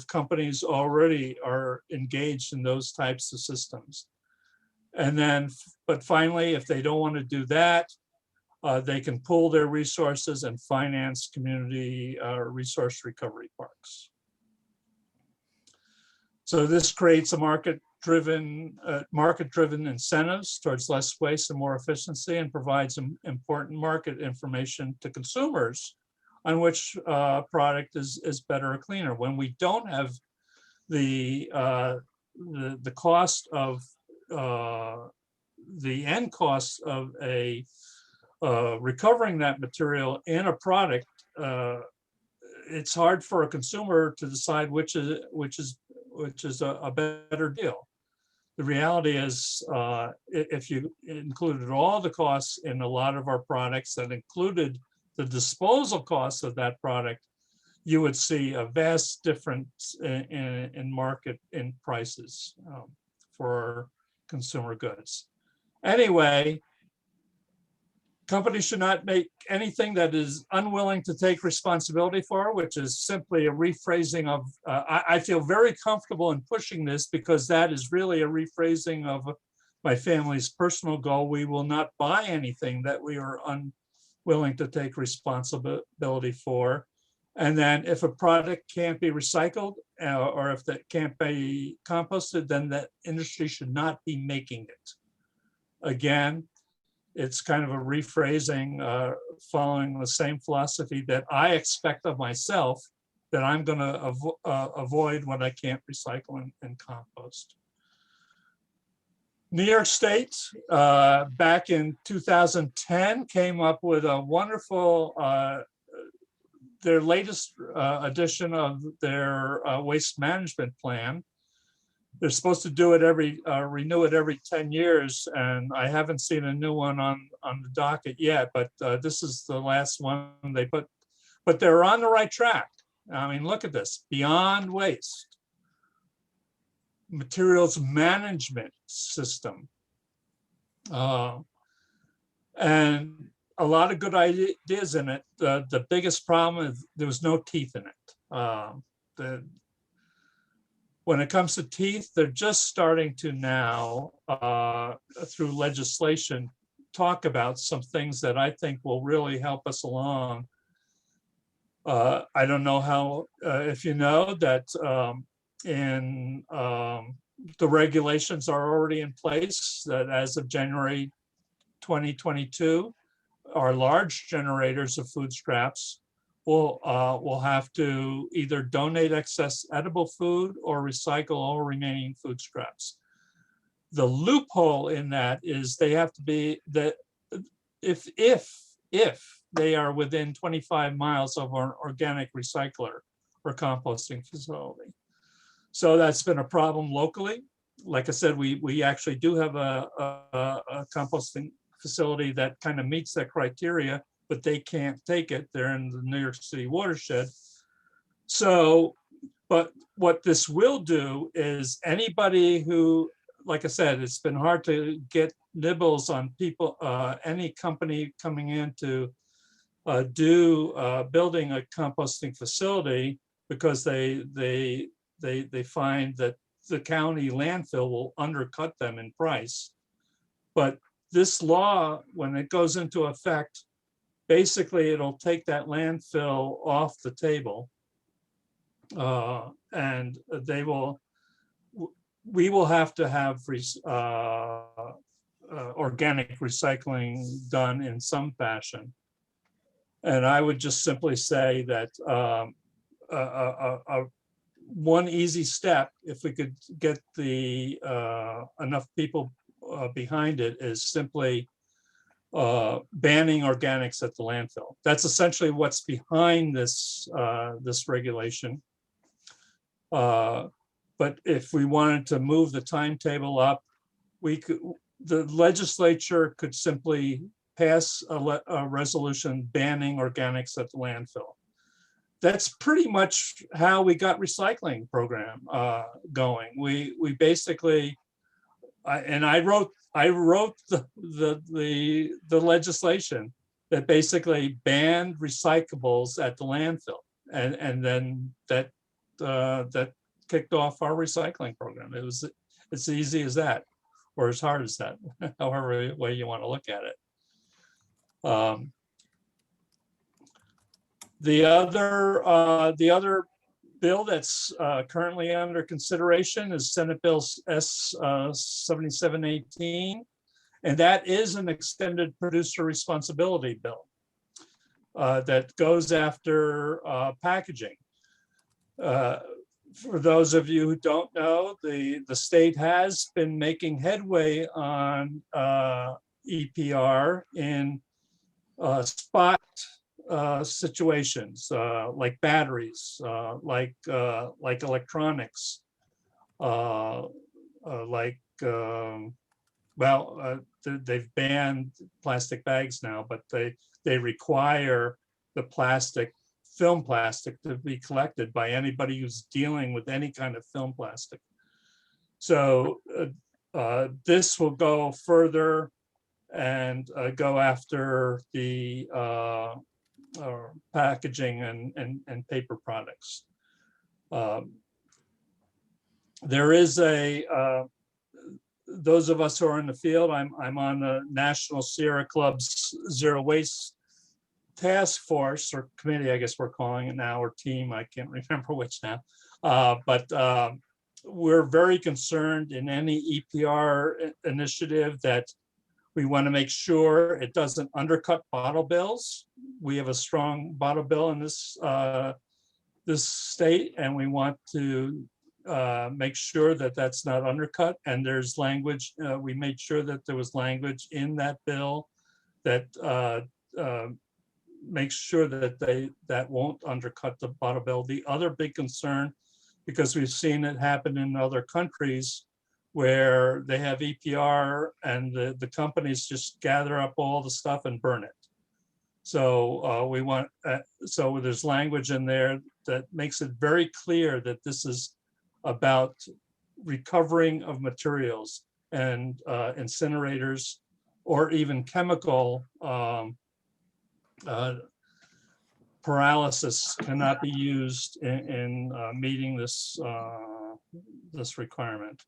Speaker 6: companies already are engaged in those types of systems. And then, but finally, if they don't want to do that, they can pool their resources and finance community resource recovery parks. So this creates a market-driven incentives towards less waste and more efficiency, and provides important market information to consumers on which product is better or cleaner. When we don't have the cost of the end cost of recovering that material in a product, it's hard for a consumer to decide which is a better deal. The reality is, if you included all the costs in a lot of our products that included the disposal costs of that product, you would see a vast difference in market in prices for consumer goods. Anyway, companies should not make anything that is unwilling to take responsibility for, which is simply a rephrasing of, I feel very comfortable in pushing this because that is really a rephrasing of my family's personal goal. We will not buy anything that we are unwilling to take responsibility for. And then if a product can't be recycled or if that can't be composted, then that industry should not be making it. Again, it's kind of a rephrasing following the same philosophy that I expect of myself, that I'm going to avoid when I can't recycle and compost. New York State, back in 2010, came up with a wonderful, their latest edition of their waste management plan. They're supposed to do it renew it every 10 years, and I haven't seen a new one on the docket yet, but this is the last one they put, but they're on the right track. I mean, look at this, beyond waste, materials management system. And a lot of good ideas in it. The biggest problem is there was no teeth in it. When it comes to teeth, they're just starting to now, through legislation, talk about some things that I think will really help us along. I don't know how, if you know that in the regulations are already in place that as of January 2022, our large generators of food scraps will have to either donate excess edible food or recycle all remaining food scraps. The loophole in that is they have to be that if they are within 25 miles of an organic recycler or composting facility. So that's been a problem locally. Like I said, we actually do have a composting facility that kind of meets that criteria, but they can't take it. They're in the New York City watershed. So, but what this will do is anybody who, like I said, it's been hard to get nibbles on people, any company coming in to building a composting facility because they find that the county landfill will undercut them in price. But this law, when it goes into effect, basically it'll take that landfill off the table, and we will have to have organic recycling done in some fashion. And I would just simply say that one easy step, if we could get the enough people behind it, is simply banning organics at the landfill. That's essentially what's behind this this regulation. But if we wanted to move the timetable up, the legislature could simply pass a resolution banning organics at the landfill. That's pretty much how we got recycling program going. We basically, I wrote the legislation that basically banned recyclables at the landfill, and then that kicked off our recycling program. It's easy as that, or as hard as that, however way you want to look at it. The other bill that's currently under consideration is Senate Bill S 7718, and that is an extended producer responsibility bill that goes after packaging. For those of you who don't know, the state has been making headway on EPR in spot situations, like batteries, like electronics, they've banned plastic bags now, but they require the film plastic to be collected by anybody who's dealing with any kind of film plastic. So this will go further and go after the packaging and paper products. There is those of us who are in the field, I'm on the National Sierra Club's Zero Waste Task Force, or committee, I guess we're calling it now, or team, I can't remember which now. But we're very concerned in any EPR initiative that we want to make sure it doesn't undercut bottle bills. We have a strong bottle bill in this this state, and we want to make sure that that's not undercut. And there's language, we made sure that there was language in that bill that makes sure that that won't undercut the bottle bill. The other big concern, because we've seen it happen in other countries where they have EPR and the companies just gather up all the stuff and burn it. So we want, so there's language in there that makes it very clear that this is about recovering of materials, and incinerators or even chemical paralysis cannot be used in meeting this this requirement.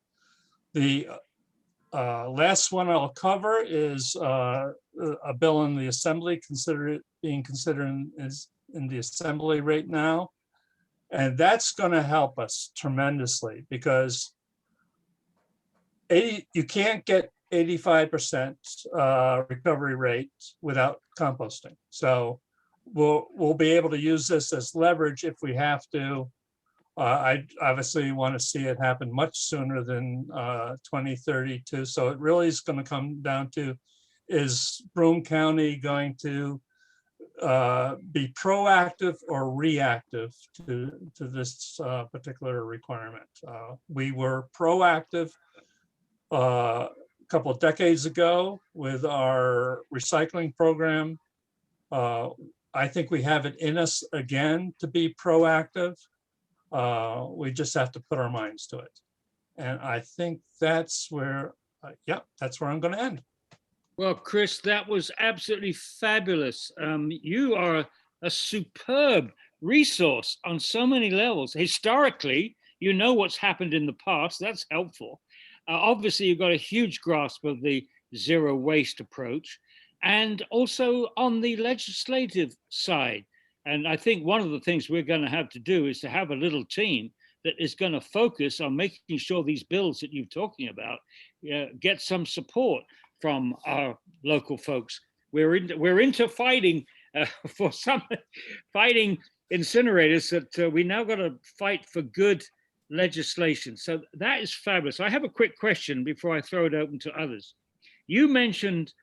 Speaker 6: The last one I'll cover is a bill in the assembly, being considered in the assembly right now. And that's going to help us tremendously, because you can't get 85% recovery rate without composting. So we'll be able to use this as leverage if we have to. I obviously want to see it happen much sooner than 2032. So it really is going to come down to, is Broome County going to be proactive or reactive to this particular requirement? We were proactive a couple of decades ago with our recycling program. I think we have it in us again to be proactive. We just have to put our minds to it. And I think that's where, that's where I'm going to end.
Speaker 1: Well, Chris, that was absolutely fabulous. You are a superb resource on so many levels. Historically, you know what's happened in the past. That's helpful. Obviously, you've got a huge grasp of the zero waste approach, and also on the legislative side. And I think one of the things we're going to have to do is to have a little team that is going to focus on making sure these bills that you're talking about get some support from our local folks. We're into fighting for some fighting incinerators, that we now got to fight for good legislation. So that is fabulous. I have a quick question before I throw it open to others. You mentioned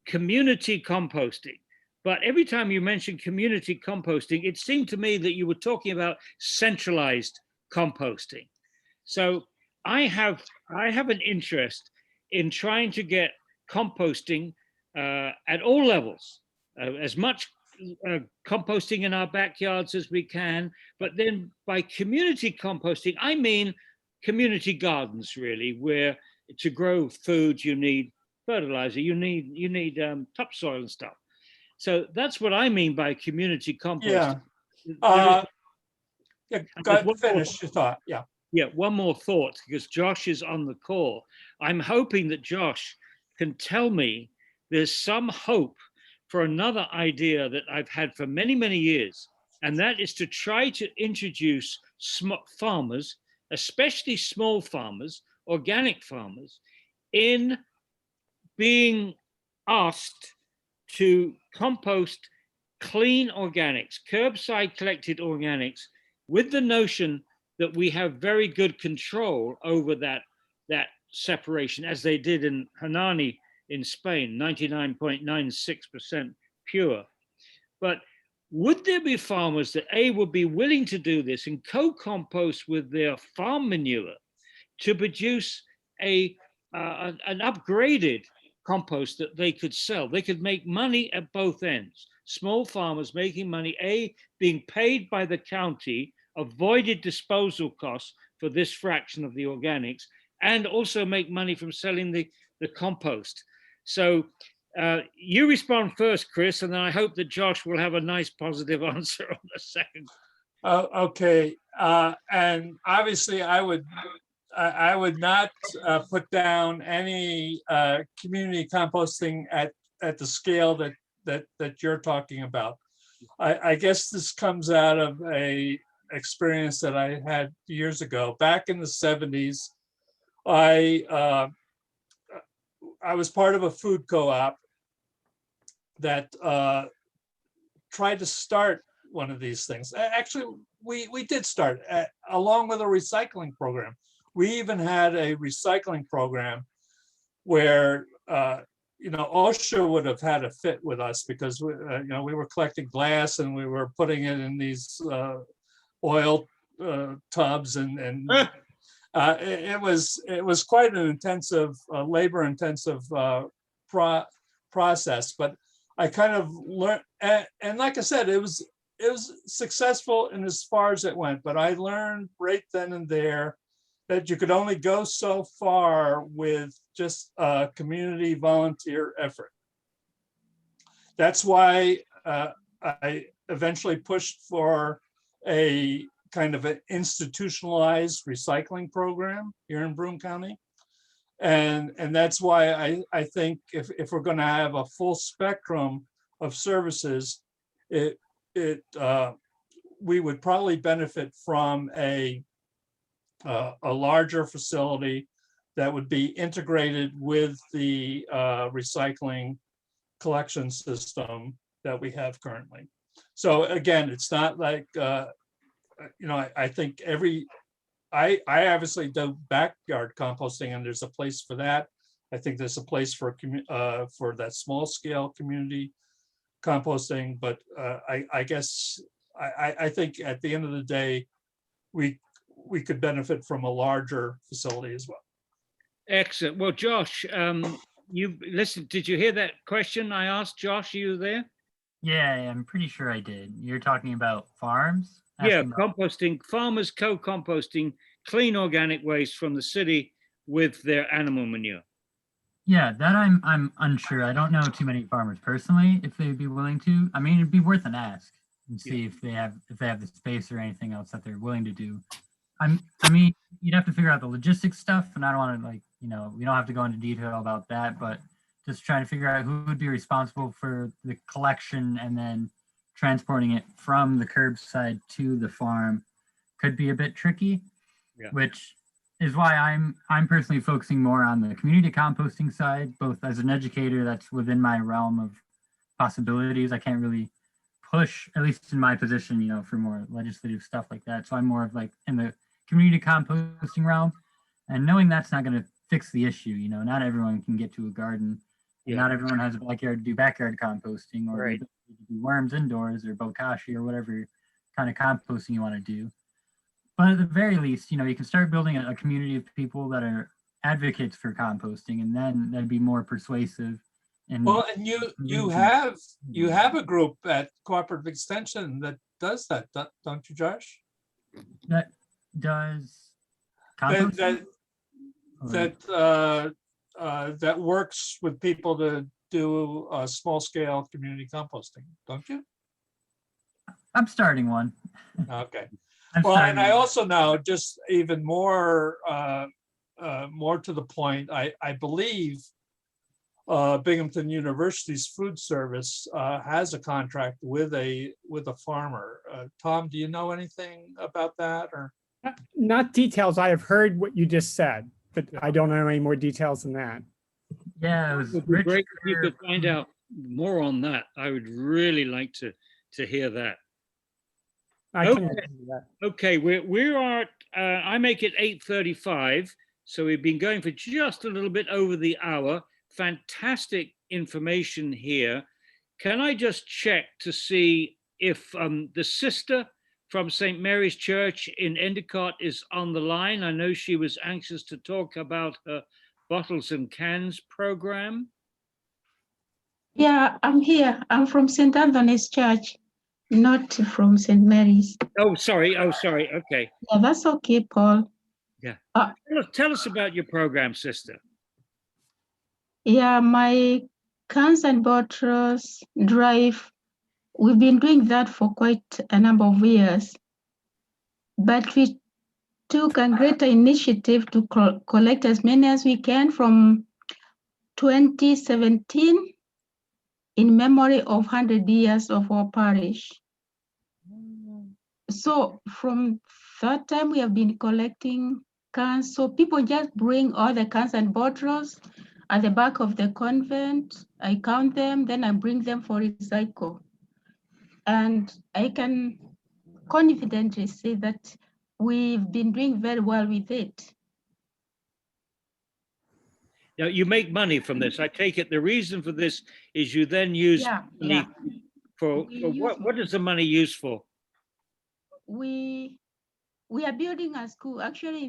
Speaker 1: community composting, but every time you mentioned community composting, it seemed to me that you were talking about centralized composting. So I have an interest in trying to get composting at all levels, as much composting in our backyards as we can. But then by community composting, I mean community gardens, really, where to grow food, you need fertilizer, you need topsoil and stuff. So that's what I mean by community composting.
Speaker 6: Go ahead, finish your thought.
Speaker 1: Yeah, one more thought, because Josh is on the call. I'm hoping that Josh can tell me there's some hope for another idea that I've had for many, many years, and that is to try to introduce farmers, especially small farmers, organic farmers, in being asked to compost clean organics, curbside collected organics, with the notion that we have very good control over that separation, as they did in Hernani in Spain, 99.96% pure. But would there be farmers that would be willing to do this and co-compost with their farm manure to produce an upgraded compost that they could sell? They could make money at both ends. Small farmers making money, being paid by the county, avoided disposal costs for this fraction of the organics, and also make money from selling the compost. So you respond first, Chris, and then I hope that Josh will have a nice positive answer on the second.
Speaker 6: Okay, and obviously I would not put down any community composting at the scale that you're talking about. I guess this comes out of a experience that I had years ago. Back in the 70s, I was part of a food co-op that tried to start one of these things. Actually, we did start along with a recycling program. We even had a recycling program where OSHA would have had a fit with us because we were collecting glass and we were putting it in these oil tubs and it was quite an intensive, labor-intensive process. But I kind of learned, and like I said, it was successful in as far as it went. But I learned right then and there that you could only go so far with just a community volunteer effort. That's why I eventually pushed for a kind of an institutionalized recycling program here in Broome County. And that's why I think if we're going to have a full spectrum of services, we would probably benefit from a larger facility that would be integrated with the recycling collection system that we have currently. So again, it's not like, I think I obviously do backyard composting, and there's a place for that. I think there's a place for that small scale community composting, but I guess I think at the end of the day, we could benefit from a larger facility as well.
Speaker 1: Excellent. Well, Josh, did you hear that question I asked? Josh, you there?
Speaker 4: Yeah, I'm pretty sure I did. You're talking about farms?
Speaker 1: Yeah, composting, farmers co-composting clean organic waste from the city with their animal manure.
Speaker 4: Yeah, that I'm unsure. I don't know too many farmers personally if they'd be willing to. I mean, it'd be worth an ask and see if they have the space or anything else that they're willing to do. I mean, you'd have to figure out the logistics stuff, and I don't want to we don't have to go into detail about that, but just trying to figure out who would be responsible for the collection and then transporting it from the curbside to the farm could be a bit tricky, which is why I'm personally focusing more on the community composting side, both as an educator that's within my realm of possibilities. I can't really push, at least in my position, for more legislative stuff like that. So I'm more of like in the community composting realm, and knowing that's not going to fix the issue. Not everyone can get to a garden. Not everyone has a backyard to do backyard composting, or do worms indoors, or bokashi, or whatever kind of composting you want to do. But at the very least, you can start building a community of people that are advocates for composting, and then that'd be more persuasive. And
Speaker 6: you have a group at Cooperative Extension that does that, don't you, Josh?
Speaker 4: That does composting?
Speaker 6: That works with people to do small scale community composting, don't you?
Speaker 4: I'm starting one.
Speaker 6: Okay. Well, and I also know, just even more to the point, I believe Binghamton University's food service has a contract with a farmer. Tom, do you know anything about that? Or
Speaker 3: not details. I have heard what you just said, but I don't know any more details than that.
Speaker 4: Yeah, it was
Speaker 1: great if you could find out more on that. I would really like to hear that. Okay, we're at I make it 8:35, so we've been going for just a little bit over the hour. Fantastic information here. Can I just check to see if the sister from St. Mary's Church in Endicott is on the line? I know she was anxious to talk about her bottles and cans program.
Speaker 7: Yeah, I'm here. I'm from St. Anthony's Church, not from St. Mary's.
Speaker 1: Oh, sorry. Okay.
Speaker 7: Yeah, that's okay, Paul.
Speaker 1: Yeah. Tell us about your program, sister.
Speaker 7: Yeah, my cans and bottles drive, we've been doing that for quite a number of years. But we took a greater initiative to collect as many as we can from 2017 in memory of 100 years of our parish. So from that time, we have been collecting cans. So people just bring all the cans and bottles at the back of the convent. I count them, then I bring them for recycle. And I can confidently say that we've been doing very well with it.
Speaker 1: Now, you make money from this. I take it the reason for this is you then use
Speaker 7: Yeah,
Speaker 1: money
Speaker 7: yeah.
Speaker 1: for
Speaker 7: We use
Speaker 1: what is the money used for?
Speaker 7: We are building a school. Actually,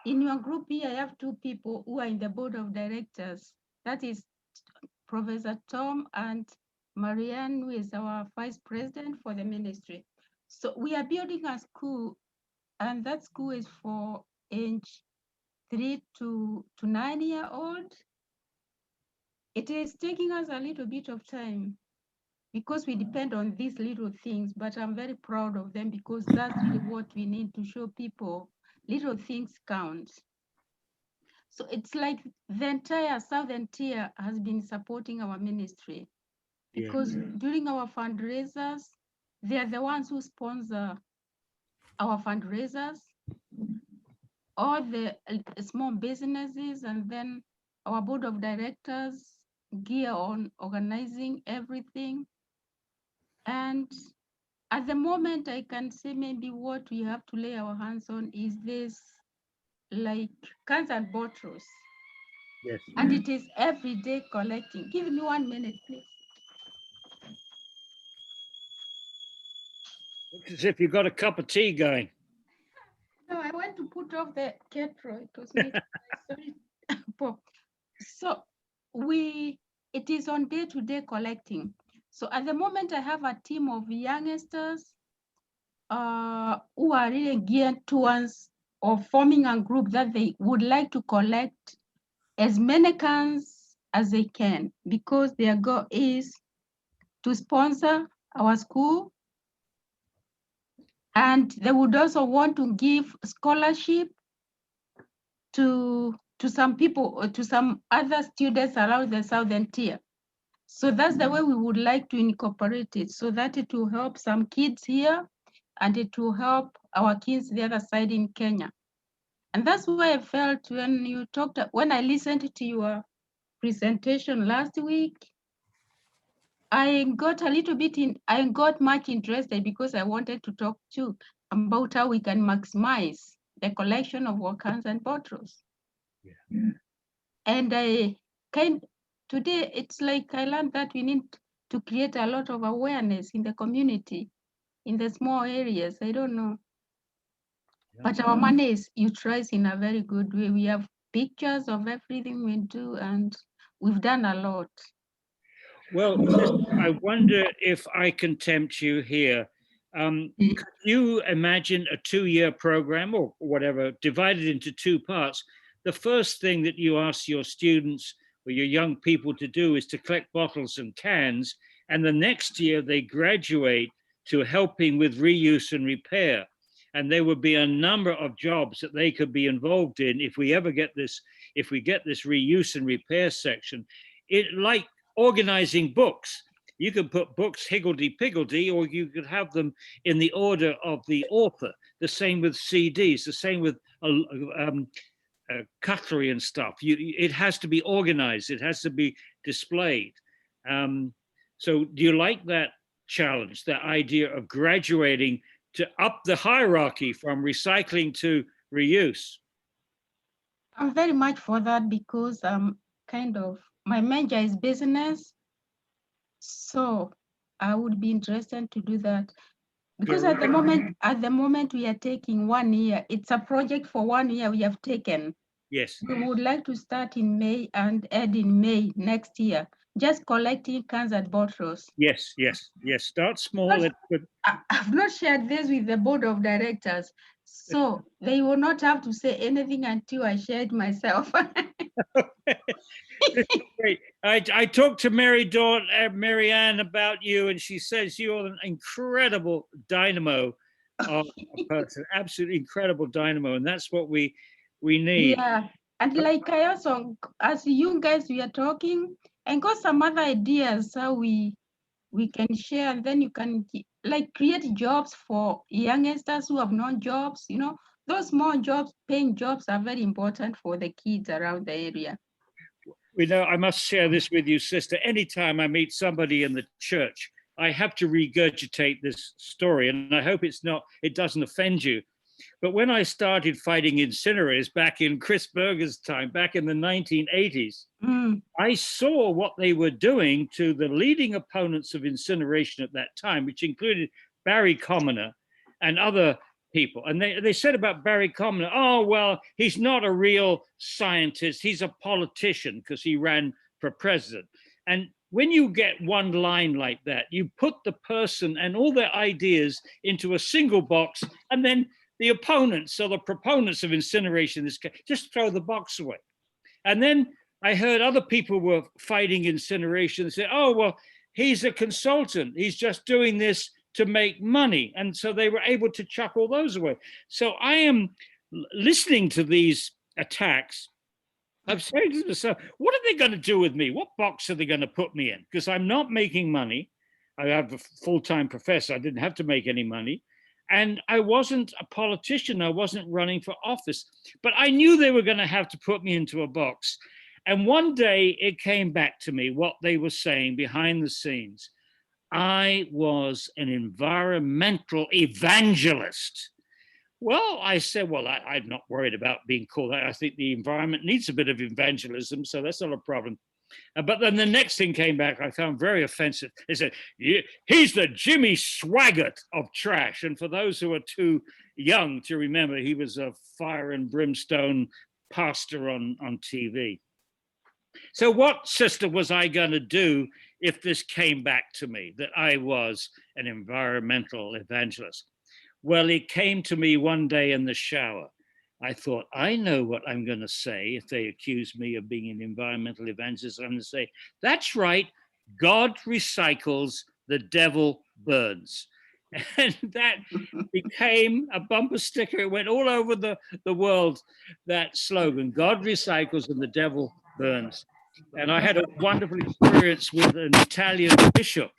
Speaker 7: in your group here, I have two people who are in the board of directors. That is Professor Tom and Marianne, who is our vice president for the ministry. So we are building a school, and that school is for age 3 to 9-year-old. It is taking us a little bit of time because we depend on these little things, but I'm very proud of them because that's really what we need to show people. Little things count. So it's like the entire Southern Tier has been supporting our ministry because during our fundraisers, they are the ones who sponsor our fundraisers, all the small businesses, and then our board of directors gear on organizing everything. And at the moment, I can say maybe what we have to lay our hands on is this, like cans and bottles.
Speaker 1: Yes.
Speaker 7: And it is every day collecting. Give me 1 minute, please.
Speaker 1: Looks as if you've got a cup of tea going.
Speaker 7: No, I want to put off the kettle. It was making sorry. So it is on day-to-day collecting. So at the moment, I have a team of youngsters who are really geared towards or forming a group that they would like to collect as many cans as they can, because their goal is to sponsor our school. And they would also want to give scholarship to some people or to some other students around the Southern Tier. So that's the way we would like to incorporate it, so that it will help some kids here and it will help our kids the other side in Kenya. And that's why I felt when I listened to your presentation last week, I got much interested because I wanted to talk too about how we can maximize the collection of our cans and bottles. Yeah. And today it's like I learned that we need to create a lot of awareness in the community, in the small areas. I don't know. Yeah. But our money is utilized in a very good way. We have pictures of everything we do, and we've done a lot.
Speaker 1: Well, I wonder if I can tempt you here. Could you imagine a 2-year program or whatever, divided into 2 parts? The first thing that you ask your students or your young people to do is to collect bottles and cans, and the next year they graduate to helping with reuse and repair. And there would be a number of jobs that they could be involved in if we get this reuse and repair section. Like organizing books. You could put books higgledy-piggledy, or you could have them in the order of the author. The same with CDs, the same with cutlery and stuff. It has to be organized. It has to be displayed. So do you like that challenge, that idea of graduating to up the hierarchy from recycling to reuse?
Speaker 7: I'm very much for that because my major is business. So I would be interested to do that. Because at the moment we are taking 1 year. It's a project for 1 year we have taken.
Speaker 1: Yes.
Speaker 7: We would like to start in May and end in May next year, just collecting cans and bottles.
Speaker 1: Yes. Start small.
Speaker 7: I've not shared this with the board of directors, so they will not have to say anything until I share it myself.
Speaker 1: Great. I talked to Marianne about you, and she says you're an incredible dynamo of a person, absolutely incredible dynamo, and that's what we need.
Speaker 7: Yeah, and like I also, as you guys we are talking, and got some other ideas how we can share, and then you can like create jobs for youngsters who have no jobs. Those small jobs, paying jobs are very important for the kids around the area.
Speaker 1: I must share this with you, sister. Anytime I meet somebody in the church I have to regurgitate this story, and I hope it doesn't offend you. But when I started fighting incinerators back in Chris Berger's time, back in the 1980s, I saw what they were doing to the leading opponents of incineration at that time, which included Barry Commoner and other people. And they said about Barry Commoner, oh, well, he's not a real scientist. He's a politician because he ran for president. And when you get one line like that, you put the person and all their ideas into a single box, and then the opponents or the proponents of incineration in this case just throw the box away. And then I heard other people were fighting incineration and said, oh, well, he's a consultant. He's just doing this to make money. And so they were able to chuck all those away. So I am listening to these attacks. I'm saying to myself, what are they going to do with me? What box are they going to put me in? Because I'm not making money. I have a full-time professor. I didn't have to make any money. And I wasn't a politician. I wasn't running for office. But I knew they were going to have to put me into a box. And one day it came back to me what they were saying behind the scenes. I was an environmental evangelist. Well, I said, well, I'm not worried about being called that. I think the environment needs a bit of evangelism, so that's not a problem. But then the next thing came back, I found very offensive. They said, he's the Jimmy Swaggart of trash. And for those who are too young to remember, he was a fire and brimstone pastor on TV. So what, sister, was I going to do if this came back to me, that I was an environmental evangelist? Well, it came to me one day in the shower. I thought, I know what I'm going to say if they accuse me of being an environmental evangelist. I'm going to say, that's right, God recycles, the devil burns. And that became a bumper sticker. It went all over the world, that slogan, God recycles and the devil burns. And I had a wonderful experience with an Italian bishop.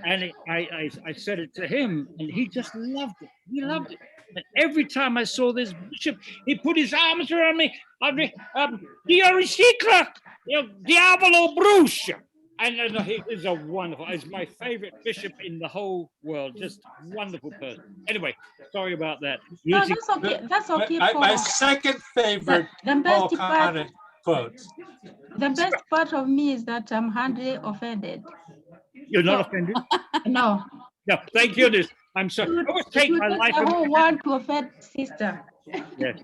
Speaker 1: And I said it to him, and he just loved it. He loved it. And every time I saw this bishop, he put his arms around me. Dio ricicla, diavolo brucia. And he is a wonderful, he's my favorite bishop in the whole world. Just wonderful person. Anyway, sorry about that.
Speaker 7: No, that's okay. That's okay.
Speaker 6: My second favorite Paul Connett quote.
Speaker 7: The best part of me is that I'm hardly offended.
Speaker 1: You're not offended?
Speaker 7: No.
Speaker 1: No, thank goodness. I'm sorry. I always take my life.
Speaker 7: I don't want to offend sister.
Speaker 1: Yes.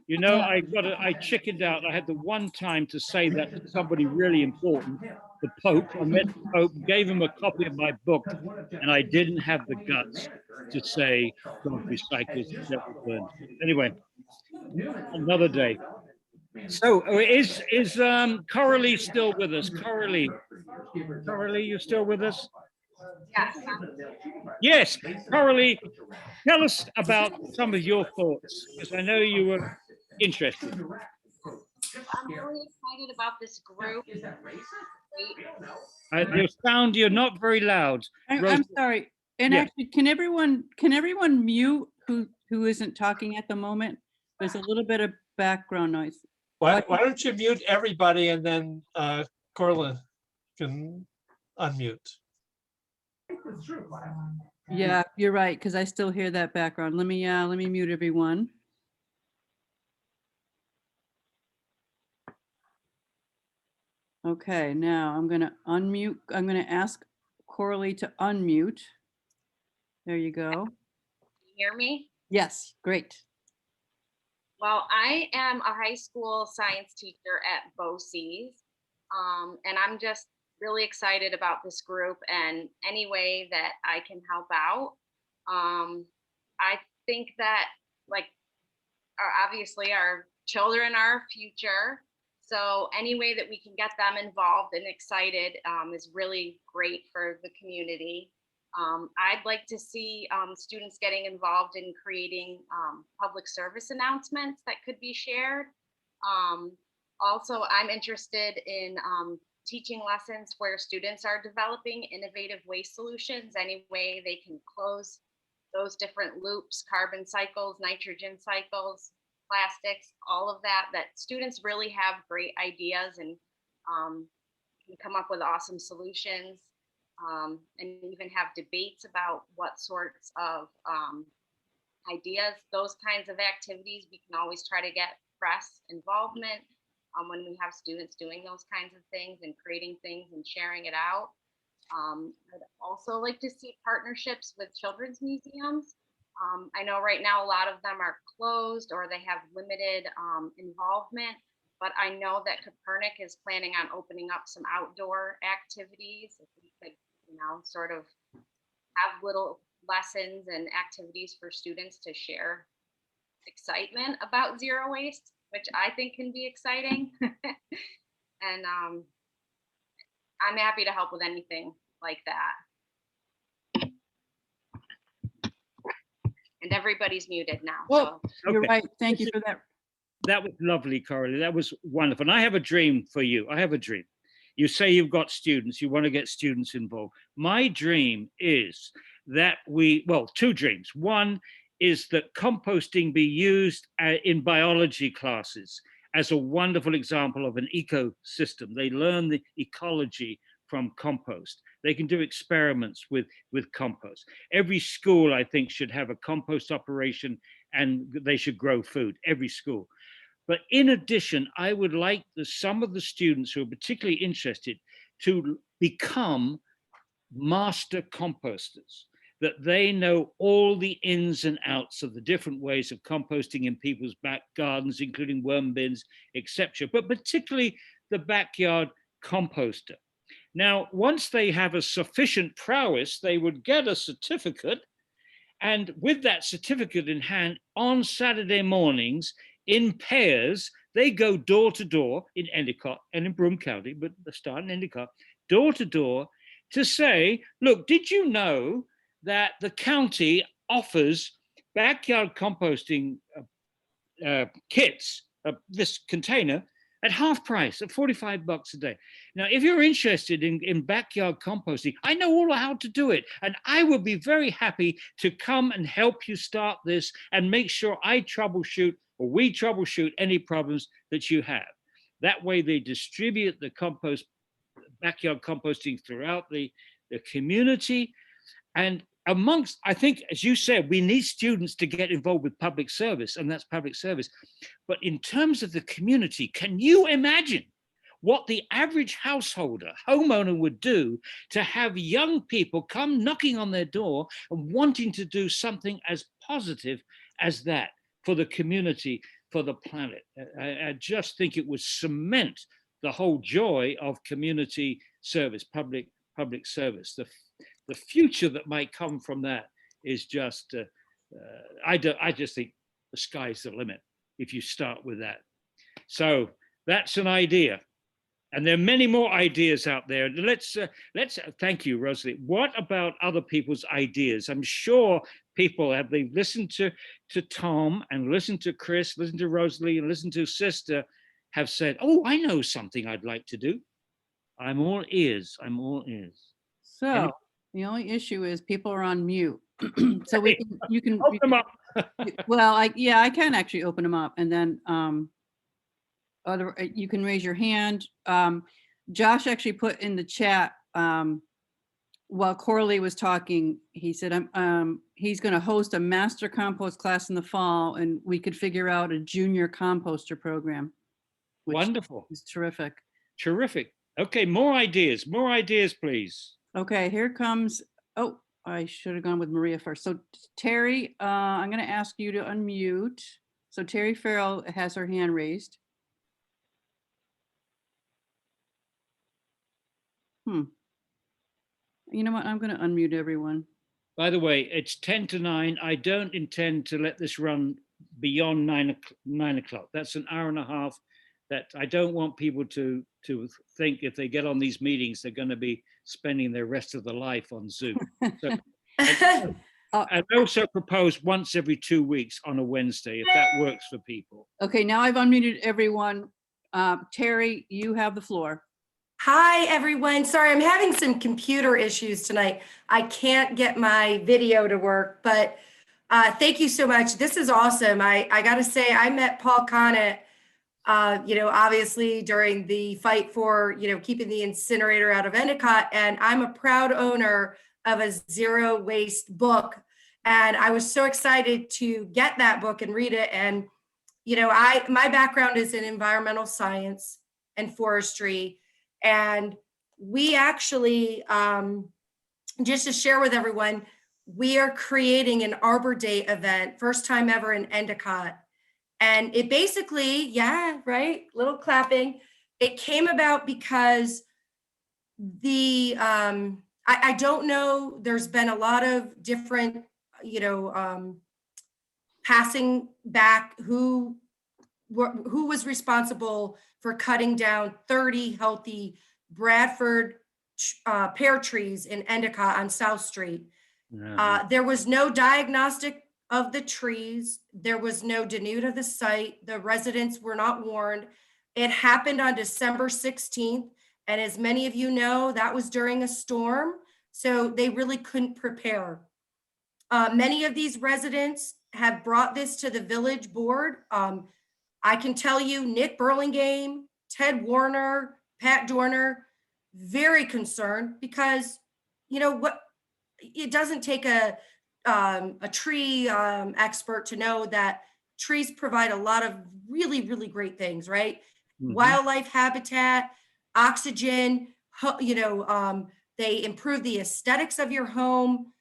Speaker 1: You know, I chickened out. I had the one time to say that to somebody really important, the Pope. I met the Pope, gave him a copy of my book, and I didn't have the guts to say, God recycles the devil burns. Anyway, another day. So is Coralie still with us? Coralie, you still with us?
Speaker 8: Yes.
Speaker 1: Yes, Coralie, tell us about some of your thoughts, because I know you were interested.
Speaker 8: I'm really excited about this group.
Speaker 1: Your sound, you're not very loud.
Speaker 2: I'm sorry. And
Speaker 1: Yeah.
Speaker 2: actually, can everyone mute who isn't talking at the moment? There's a little bit of background noise.
Speaker 6: Why don't you mute everybody and then Corlin can unmute.
Speaker 2: Yeah, you're right, because I still hear that background. Let me mute everyone. Okay, now I'm gonna unmute. I'm gonna ask Coralie to unmute. There you go.
Speaker 8: Can you hear me?
Speaker 2: Yes, great.
Speaker 8: Well, I am a high school science teacher at BOCES, and I'm just really excited about this group and any way that I can help out. I think that, like, obviously our children are our future. So any way that we can get them involved and excited is really great for the community. I'd like to see students getting involved in creating public service announcements that could be shared. Also, I'm interested in teaching lessons where students are developing innovative waste solutions, any way they can close those different loops, carbon cycles, nitrogen cycles, plastics, all of that students really have great ideas and can come up with awesome solutions. and even have debates about what sorts of ideas, those kinds of activities. We can always try to get press involvement when we have students doing those kinds of things and creating things and sharing it out. I'd also like to see partnerships with children's museums. I know right now a lot of them are closed or they have limited involvement, but I know that Copernic is planning on opening up some outdoor activities. If we could, you know, sort of have little lessons and activities for students to share excitement about zero waste, which I think can be exciting. And I'm happy to help with anything like that. And everybody's muted now.
Speaker 2: Well,
Speaker 8: So.
Speaker 2: you're
Speaker 1: Okay.
Speaker 2: right. Thank you for that.
Speaker 1: That was lovely, Coralie. That was wonderful. And I have a dream for you. I have a dream. You say you've got students, you want to get students involved. My dream is that two dreams. One is that composting be used in biology classes as a wonderful example of an ecosystem. They learn the ecology from compost. They can do experiments with compost. Every school, I think, should have a compost operation, and they should grow food, every school. But in addition, I would like some of the students who are particularly interested to become master composters, that they know all the ins and outs of the different ways of composting in people's back gardens, including worm bins, etc., but particularly the backyard composter. Now, once they have a sufficient prowess, they would get a certificate, and with that certificate in hand, on Saturday mornings, in pairs, they go door to door in Endicott and in Broome County, but they start in Endicott, door to door, to say, look, did you know that the county offers backyard composting kits, this container, at half price, at $45 a day. Now, if you're interested in backyard composting, I know all how to do it. And I will be very happy to come and help you start this and make sure I troubleshoot or we troubleshoot any problems that you have. That way they distribute the backyard composting throughout the community. And amongst, I think, as you said, we need students to get involved with public service, and that's public service. But in terms of the community, can you imagine what the average householder, homeowner would do to have young people come knocking on their door and wanting to do something as positive as that for the community, for the planet? I just think it would cement the whole joy of community service, public service. The future that might come from that is just, I just think the sky's the limit if you start with that. So that's an idea. And there are many more ideas out there. Let's thank you, Rosalie. What about other people's ideas? I'm sure people they've listened to Tom and listened to Chris, listened to Rosalie and listened to Sister, have said, oh, I know something I'd like to do. I'm all ears. I'm all ears.
Speaker 2: So the only issue is people are on mute. So you can
Speaker 1: open them up.
Speaker 2: Well, I can actually open them up, and then you can raise your hand. Josh actually put in the chat while Coralie was talking. He said he's going to host a master compost class in the fall, and we could figure out a junior composter program.
Speaker 1: Wonderful.
Speaker 2: It's terrific.
Speaker 1: Terrific. Okay, more ideas, please.
Speaker 2: Okay, here comes, oh, I should have gone with Maria first. So Terry, I'm going to ask you to unmute. So Terry Farrell has her hand raised. You know what? I'm going to unmute everyone.
Speaker 1: By the way, it's 10 to 9. I don't intend to let this run beyond 9 o'clock. That's an hour and a half that I don't want people to think if they get on these meetings, they're going to be spending their rest of their life on Zoom. So, I also propose once every 2 weeks on a Wednesday, if that works for people.
Speaker 2: Okay, now I've unmuted everyone. Terry, you have the floor.
Speaker 9: Hi, everyone. Sorry, I'm having some computer issues tonight. I can't get my video to work, but thank you so much. This is awesome. I got to say, I met Paul Connett Obviously during the fight for, keeping the incinerator out of Endicott. And I'm a proud owner of a zero waste book. And I was so excited to get that book and read it. And, my background is in environmental science and forestry. And we actually, just to share with everyone, we are creating an Arbor Day event, first time ever in Endicott. And it basically, yeah, right, little clapping. It came about because I don't know, there's been a lot of different, passing back who was responsible for cutting down 30 healthy Bradford pear trees in Endicott on South Street. There was no diagnostic of the trees. There was no denuding of the site. The residents were not warned. It happened on December 16th. And as many of you know, that was during a storm. So they really couldn't prepare. Many of these residents have brought this to the village board. I can tell you, Nick Burlingame, Ted Warner, Pat Dorner, very concerned because, it doesn't take a tree expert to know that trees provide a lot of really, really great things, right? Mm-hmm. Wildlife habitat, oxygen, they improve the aesthetics of your home,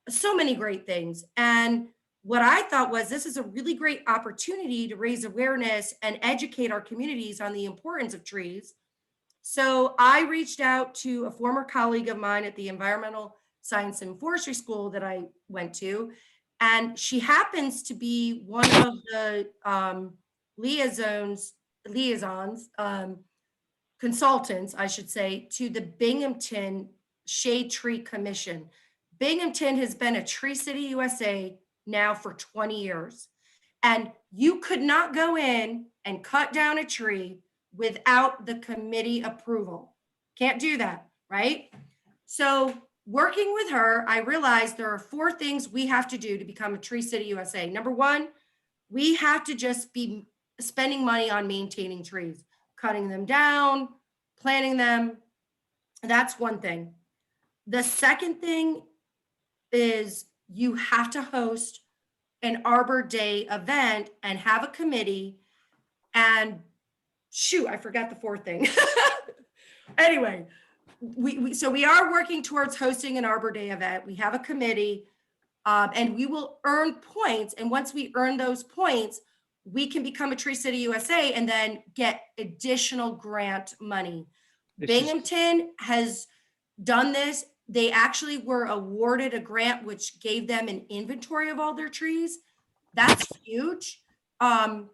Speaker 9: so many great things. And what I thought was this is a really great opportunity to raise awareness and educate our communities on the importance of trees. So I reached out to a former colleague of mine at the Environmental Science and Forestry School that I went to, and she happens to be one of the liaisons, consultants, I should say, to the Binghamton Shade Tree Commission. Binghamton has been a Tree City USA now for 20 years. And you could not go in and cut down a tree without the committee approval. Can't do that, right? So working with her, I realized there are 4 things we have to do to become a Tree City USA. Number 1, we have to just be spending money on maintaining trees, cutting them down, planting them. That's one thing. The second thing is you have to host an Arbor Day event and have a committee. And shoot, I forgot the 4th thing. Anyway, so we are working towards hosting an Arbor Day event. We have a committee, and we will earn points. And once we earn those points, we can become a Tree City USA and then get additional grant money. Binghamton has done this. They actually were awarded a grant which gave them an inventory of all their trees. That's huge. And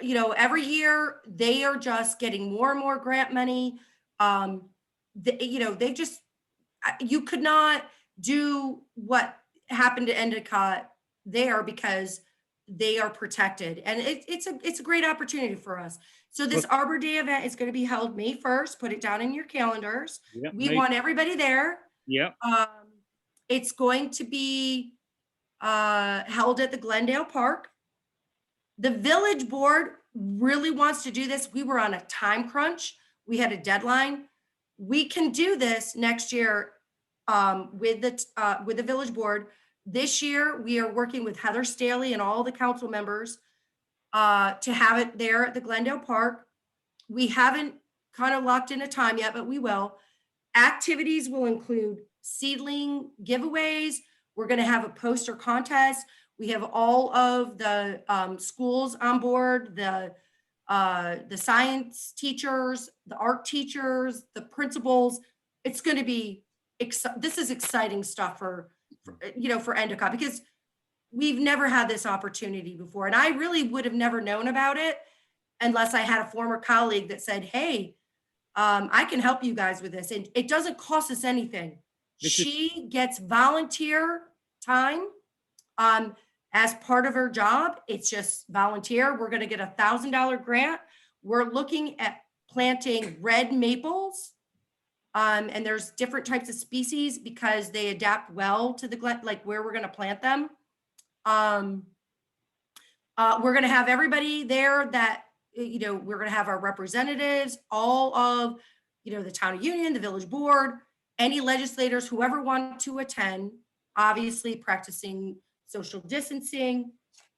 Speaker 9: every year they are just getting more and more grant money. You could not do what happened to Endicott there because they are protected, and it's a great opportunity for us. So this Arbor Day event is going to be held May 1st. Put it down in your calendars. Yep, we want everybody there. Yeah. It's going to be held at the Glendale Park. The village board really wants to do this. We were on a time crunch. We had a deadline. We can do this next year with the village board. This year, we are working with Heather Staley and all the council members to have it there at the Glendale Park. We haven't kind of locked in a time yet, but we will. Activities will include seedling giveaways. We're going to have a poster contest. We have all of the schools on board, the science teachers, the art teachers, the principals. It's going to be, this is exciting stuff for Endicott, because we've never had this opportunity before. And I really would have never known about it unless I had a former colleague that said, hey, I can help you guys with this. And it doesn't cost us anything. She gets volunteer time as part of her job. It's just volunteer. We're going to get a $1,000 grant. We're looking at planting red maples. And there's different types of species because they adapt well to the like where we're going to plant them. We're going to have everybody there that, you know, we're going to have our representatives, all of, you know, the town of Union, the village board, any legislators, whoever want to attend, obviously practicing social distancing.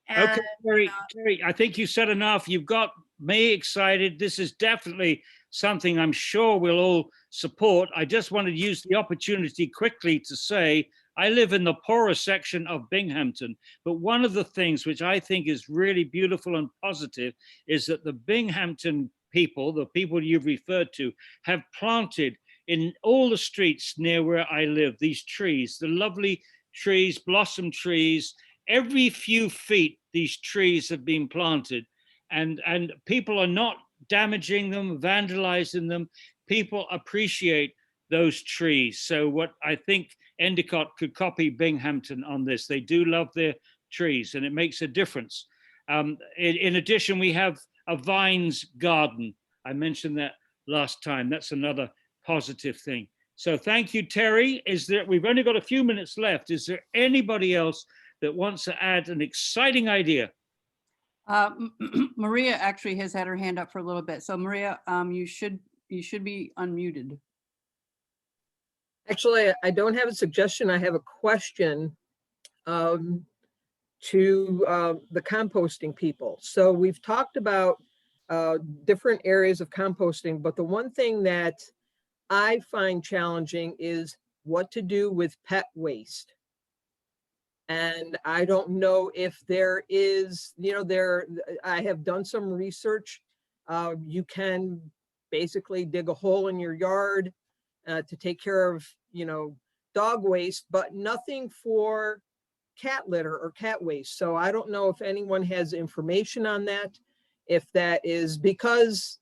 Speaker 9: And
Speaker 1: Okay, Terry, I think you said enough. You've got me excited. This is definitely something I'm sure we'll all support. I just wanted to use the opportunity quickly to say, I live in the poorer section of Binghamton, but one of the things which I think is really beautiful and positive is that the Binghamton people, the people you've referred to, have planted in all the streets near where I live, these trees, the lovely trees, blossom trees. Every few feet, these trees have been planted, and people are not damaging them, vandalizing them. People appreciate those trees. So what I think Endicott could copy Binghamton on this. They do love their trees, and it makes a difference. In addition, we have a vines garden. I mentioned that last time. That's another positive thing. So thank you, Terry. We've only got a few minutes left. Is there anybody else that wants to add an exciting idea?
Speaker 2: Maria actually has had her hand up for a little bit. So Maria, you should be unmuted.
Speaker 10: Actually, I don't have a suggestion. I have a question to the composting people. So we've talked about different areas of composting, but the one thing that I find challenging is what to do with pet waste. And I don't know if there is, you know, I have done some research. You can basically dig a hole in your yard to take care of, you know, dog waste, but nothing for cat litter or cat waste. So I don't know if anyone has information on that, if that is because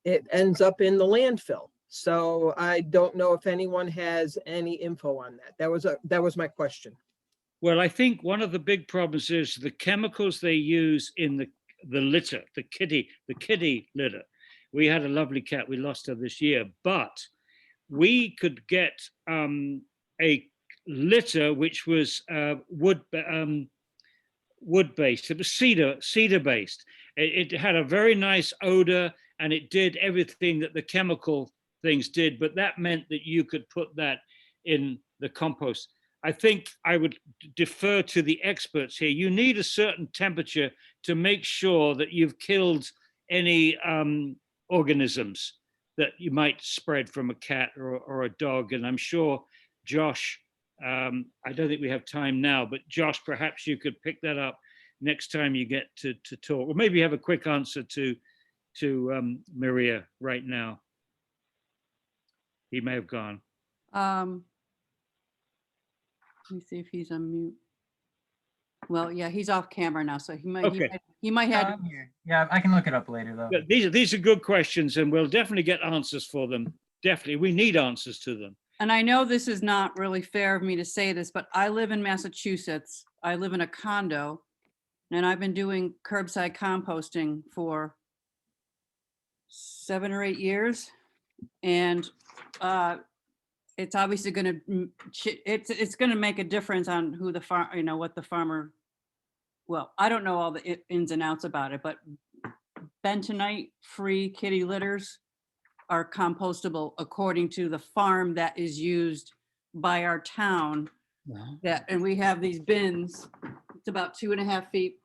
Speaker 10: it ends up in the landfill. So I don't know if anyone has any info on that. That was my question.
Speaker 1: Well, I think one of the big problems is the chemicals they use in the litter, the kitty litter. We had a lovely cat. We lost her this year, but we could get a litter which was wood-based. It was cedar-based. It had a very nice odor, and it did everything that the chemical things did, but that meant that you could put that in the compost. I think I would defer to the experts here. You need a certain temperature to make sure that you've killed any organisms that you might spread from a cat or a dog. And I'm sure Josh, I don't think we have time now, but Josh, perhaps you could pick that up next time you get to talk, or maybe you have a quick answer to Maria right now. He may have gone.
Speaker 2: Let me see if he's on mute. Well, yeah, he's off camera now, so he might.
Speaker 1: Okay.
Speaker 2: He might have.
Speaker 4: I'm here. Yeah, I can look it up later though.
Speaker 1: These are good questions, and we'll definitely get answers for them. Definitely, we need answers to them.
Speaker 2: And I know this is not really fair of me to say this, but I live in Massachusetts. I live in a condo, and I've been doing curbside composting for 7 or 8 years, and it's obviously going to it's going to make a difference on who the farm, you know, what the farmer. Well, I don't know all the ins and outs about it, but bentonite free kitty litters are compostable according to the farm that is used by our town.
Speaker 1: Wow.
Speaker 2: That, and we have these bins. It's about 2.5 feet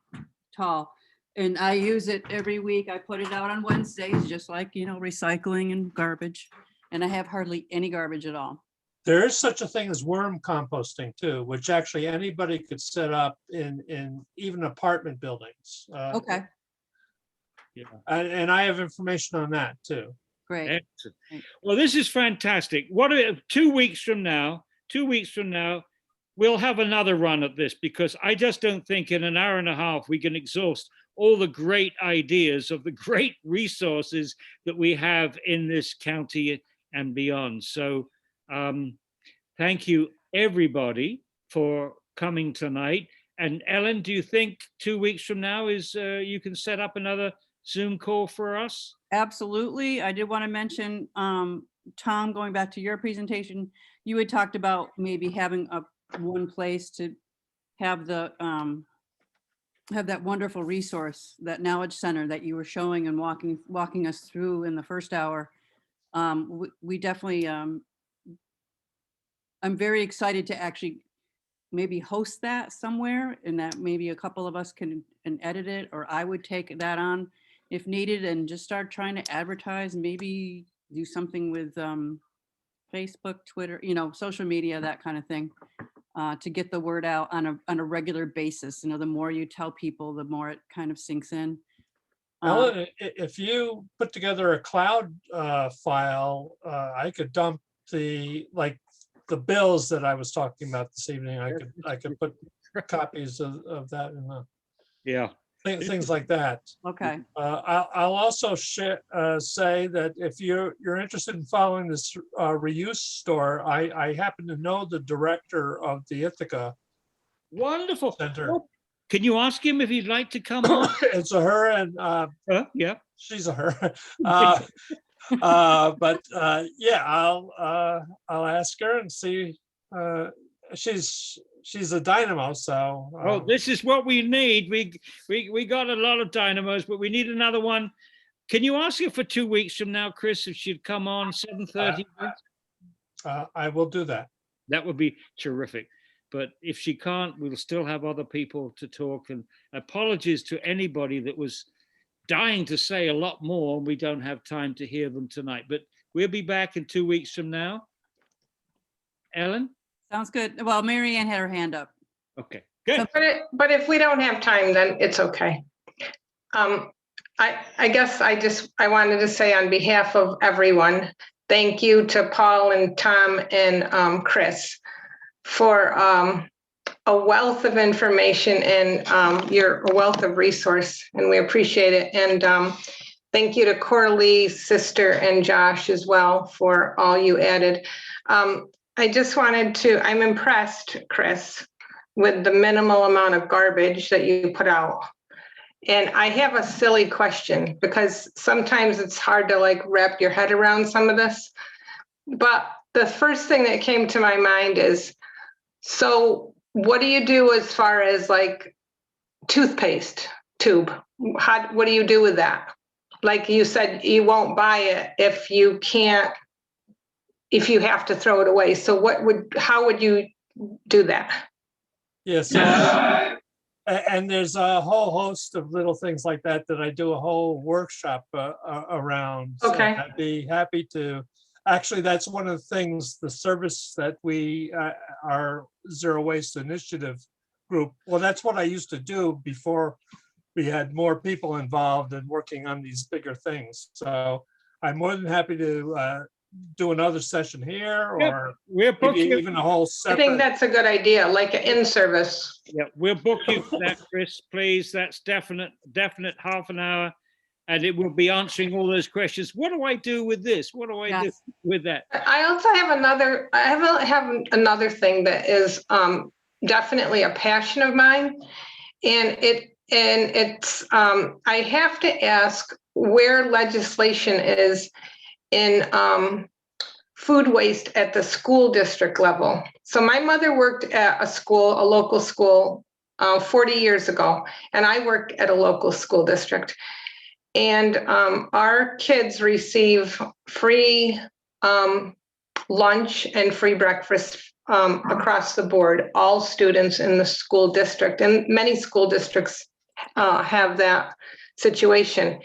Speaker 2: tall, and I use it every week. I put it out on Wednesdays, just like, you know, recycling and garbage. And I have hardly any garbage at all.
Speaker 6: There is such a thing as worm composting too, which actually anybody could set up in even apartment buildings.
Speaker 2: Okay,
Speaker 1: Yeah.
Speaker 6: And I have information on that too.
Speaker 2: great.
Speaker 1: Excellent.
Speaker 2: Great.
Speaker 1: Well, this is fantastic. What 2 weeks from now? 2 weeks from now, we'll have another run at this, because I just don't think in an hour and a half we can exhaust all the great ideas of the great resources that we have in this county and beyond. So thank you, everybody, for coming tonight. And Ellen, do you think 2 weeks from now is you can set up another Zoom call for us?
Speaker 2: Absolutely. I did want to mention, Tom, going back to your presentation, you had talked about maybe having one place to have the have that wonderful resource, that knowledge center that you were showing and walking us through in the first hour. We definitely, I'm very excited to actually maybe host that somewhere, and that maybe a couple of us can and edit it, or I would take that on if needed and just start trying to advertise, maybe do something with Facebook, Twitter, social media, that kind of thing, to get the word out on a regular basis. The more you tell people, the more it kind of sinks in.
Speaker 6: Ellen, if you put together a cloud file, I could dump the bills that I was talking about this evening. I could put copies of that in the
Speaker 1: Yeah.
Speaker 6: things like that.
Speaker 2: Okay.
Speaker 6: I'll also say that if you're interested in following this reuse store, I happen to know the director of the Ithaca
Speaker 1: Wonderful.
Speaker 6: Center.
Speaker 1: Oh, can you ask him if he'd like to come on?
Speaker 6: It's a her, and
Speaker 1: Yeah.
Speaker 6: she's a her. But yeah, I'll ask her and see. She's a dynamo, so.
Speaker 1: Oh, this is what we need. We got a lot of dynamos, but we need another one. Can you ask her for 2 weeks from now, Chris, if she'd come on 7:30?
Speaker 6: I will do that.
Speaker 1: That would be terrific. But if she can't, we'll still have other people to talk. And apologies to anybody that was dying to say a lot more. We don't have time to hear them tonight, but we'll be back in 2 weeks from now. Ellen?
Speaker 2: Sounds good. Well, Mary Ann had her hand up.
Speaker 1: Okay, good.
Speaker 5: But if we don't have time, then it's okay. I guess I wanted to say on behalf of everyone, thank you to Paul and Tom and Chris for a wealth of information and your wealth of resource, and we appreciate it. And thank you to Coralie, Sister, and Josh as well for all you added. I just wanted to, I'm impressed, Chris, with the minimal amount of garbage that you put out. And I have a silly question, because sometimes it's hard to wrap your head around some of this. But the first thing that came to my mind is, so what do you do as far as toothpaste tube? What do you do with that? Like you said, you won't buy it if you have to throw it away. So how would you do that?
Speaker 6: Yes. And there's a whole host of little things like that I do a whole workshop around. So
Speaker 5: okay.
Speaker 6: I'd be happy to. Actually, that's one of the things, the service that we, our Zero Waste Initiative group, well, that's what I used to do before we had more people involved in working on these bigger things. So I'm more than happy to do another session here, or maybe even a whole separate.
Speaker 5: I think that's a good idea, like an in-service.
Speaker 1: Yeah, we'll book you for that, Chris, please. That's definite half an hour. And it will be answering all those questions. What do I do with this? What do I do with that?
Speaker 5: I also have another thing that is definitely a passion of mine. And it's I have to ask where legislation is in food waste at the school district level. So my mother worked at a local school 40 years ago, and I worked at a local school district. And our kids receive free lunch and free breakfast across the board, all students in the school district. And many school districts have that situation.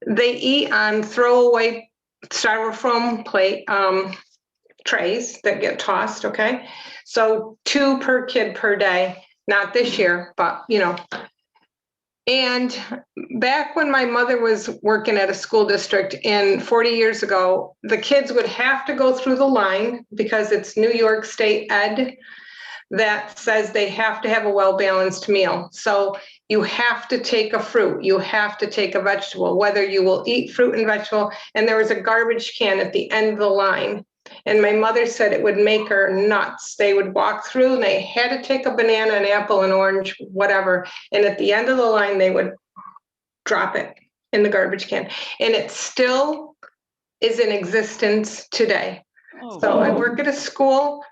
Speaker 5: They eat on throwaway styrofoam plate trays that get tossed, okay? So 2 per kid per day, not this year, but And back when my mother was working at a school district 40 years ago, the kids would have to go through the line because it's New York State Ed that says they have to have a well-balanced meal. So you have to take a fruit, you have to take a vegetable, whether you will eat fruit and vegetable. And there was a garbage can at the end of the line. And my mother said it would make her nuts. They would walk through and they had to take a banana, an apple, an orange, whatever. And at the end of the line, they would drop it in the garbage can. And it still is in existence today. Oh. So I work at a school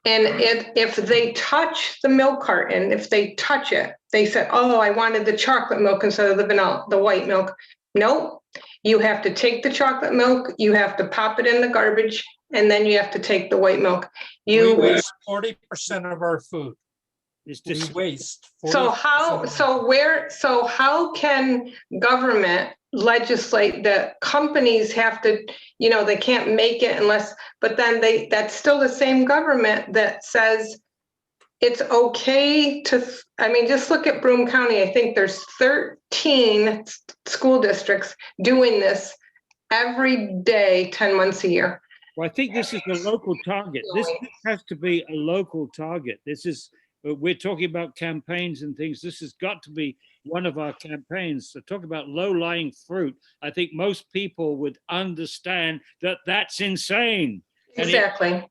Speaker 5: And if they touch the milk carton, if they touch it, they said, oh, I wanted the chocolate milk instead of the vanilla, the white milk. Nope. You have to take the chocolate milk, you have to pop it in the garbage, and then you have to take the white milk.
Speaker 6: We waste 40% of our food.
Speaker 1: It's
Speaker 6: We
Speaker 1: just,
Speaker 6: waste.
Speaker 5: So
Speaker 6: 40%
Speaker 5: how,
Speaker 6: of
Speaker 5: how can government legislate that companies have to, you know, they can't make it unless, but then that's still the same government that says it's okay to, I mean, just look at Broome County. I think there's 13 school districts doing this every day, 10 months a year.
Speaker 1: well, I think this is a local target. This has to be a local target. This is, we're talking about campaigns and things. This has got to be one of our campaigns. So talk about low-lying fruit. I think most people would understand that that's insane. And
Speaker 5: Exactly.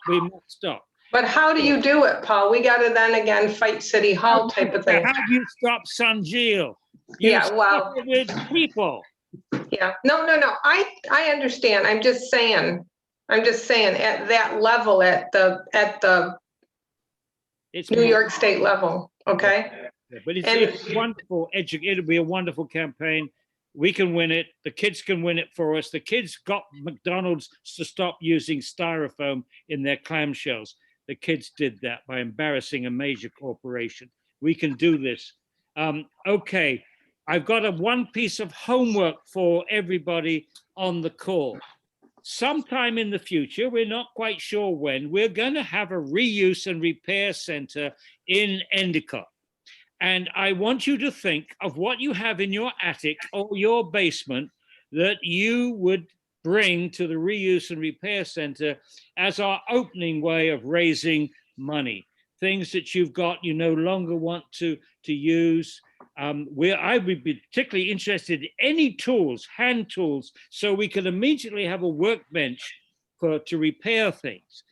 Speaker 1: we must stop.
Speaker 5: But how do you do it, Paul? We got to then again fight City Hall type of thing.
Speaker 1: How do you stop Sanjil?
Speaker 5: Yeah, well,
Speaker 1: stop it with people.
Speaker 5: yeah, no. I understand. I'm just saying at that level, at the
Speaker 1: It's
Speaker 5: New York State level, okay?
Speaker 1: Yeah, but
Speaker 5: And-
Speaker 1: it's wonderful. It'll be a wonderful campaign. We can win it. The kids can win it for us. The kids got McDonald's to stop using styrofoam in their clamshells. The kids did that by embarrassing a major corporation. We can do this. Okay, I've got one piece of homework for everybody on the call. Sometime in the future, we're not quite sure when, we're going to have a reuse and repair center in Endicott. And I want you to think of what you have in your attic or your basement that you would bring to the reuse and repair center as our opening way of raising money. Things that you've got you no longer want to use. I would be particularly interested in any tools, hand tools, so we can immediately have a workbench to repair things.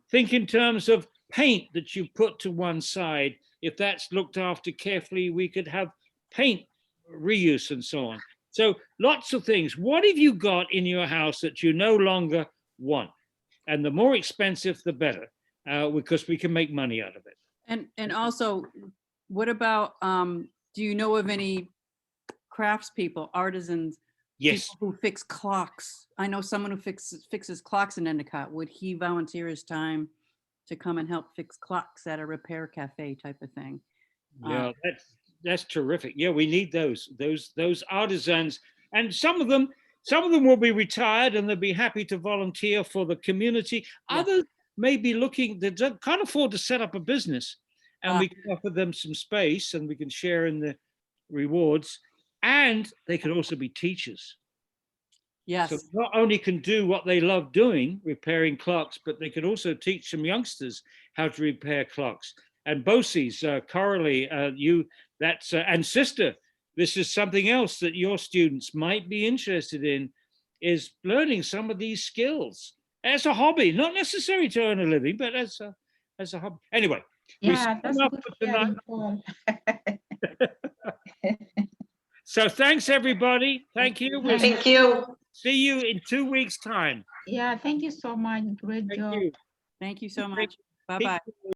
Speaker 1: Think in terms of paint that you put to one side. If that's looked after carefully, we could have paint reuse and so on. So lots of things. What have you got in your house that you no longer want? And the more expensive, the better, because we can make money out of it.
Speaker 2: And also, what about, do you know of any craftspeople, artisans?
Speaker 1: Yes.
Speaker 2: People who fix clocks? I know someone who fixes clocks in Endicott. Would he volunteer his time to come and help fix clocks at a repair cafe type of thing?
Speaker 1: Yeah, that's terrific. Yeah, we need those artisans, and some of them will be retired and they'll be happy to volunteer for the community.
Speaker 2: Yeah.
Speaker 1: Others may be looking, they can't afford to set up a business, and we can offer them some space and we can share in the rewards, and they can also be teachers.
Speaker 2: Yes.
Speaker 1: So not only can do what they love doing, repairing clocks, but they can also teach some youngsters how to repair clocks. And BOCES, Coralie, and sister, this is something else that your students might be interested in, is learning some of these skills as a hobby, not necessary to earn a living, but as a hobby. Anyway.
Speaker 7: Yeah, that's good sharing, Paul.
Speaker 1: So thanks, everybody. Thank you. We'll
Speaker 5: Thank you.
Speaker 1: see you in 2 weeks' time.
Speaker 7: Yeah, thank you so much. Great
Speaker 1: Thank
Speaker 7: job.
Speaker 1: you.
Speaker 2: Thank you so much. Bye-bye.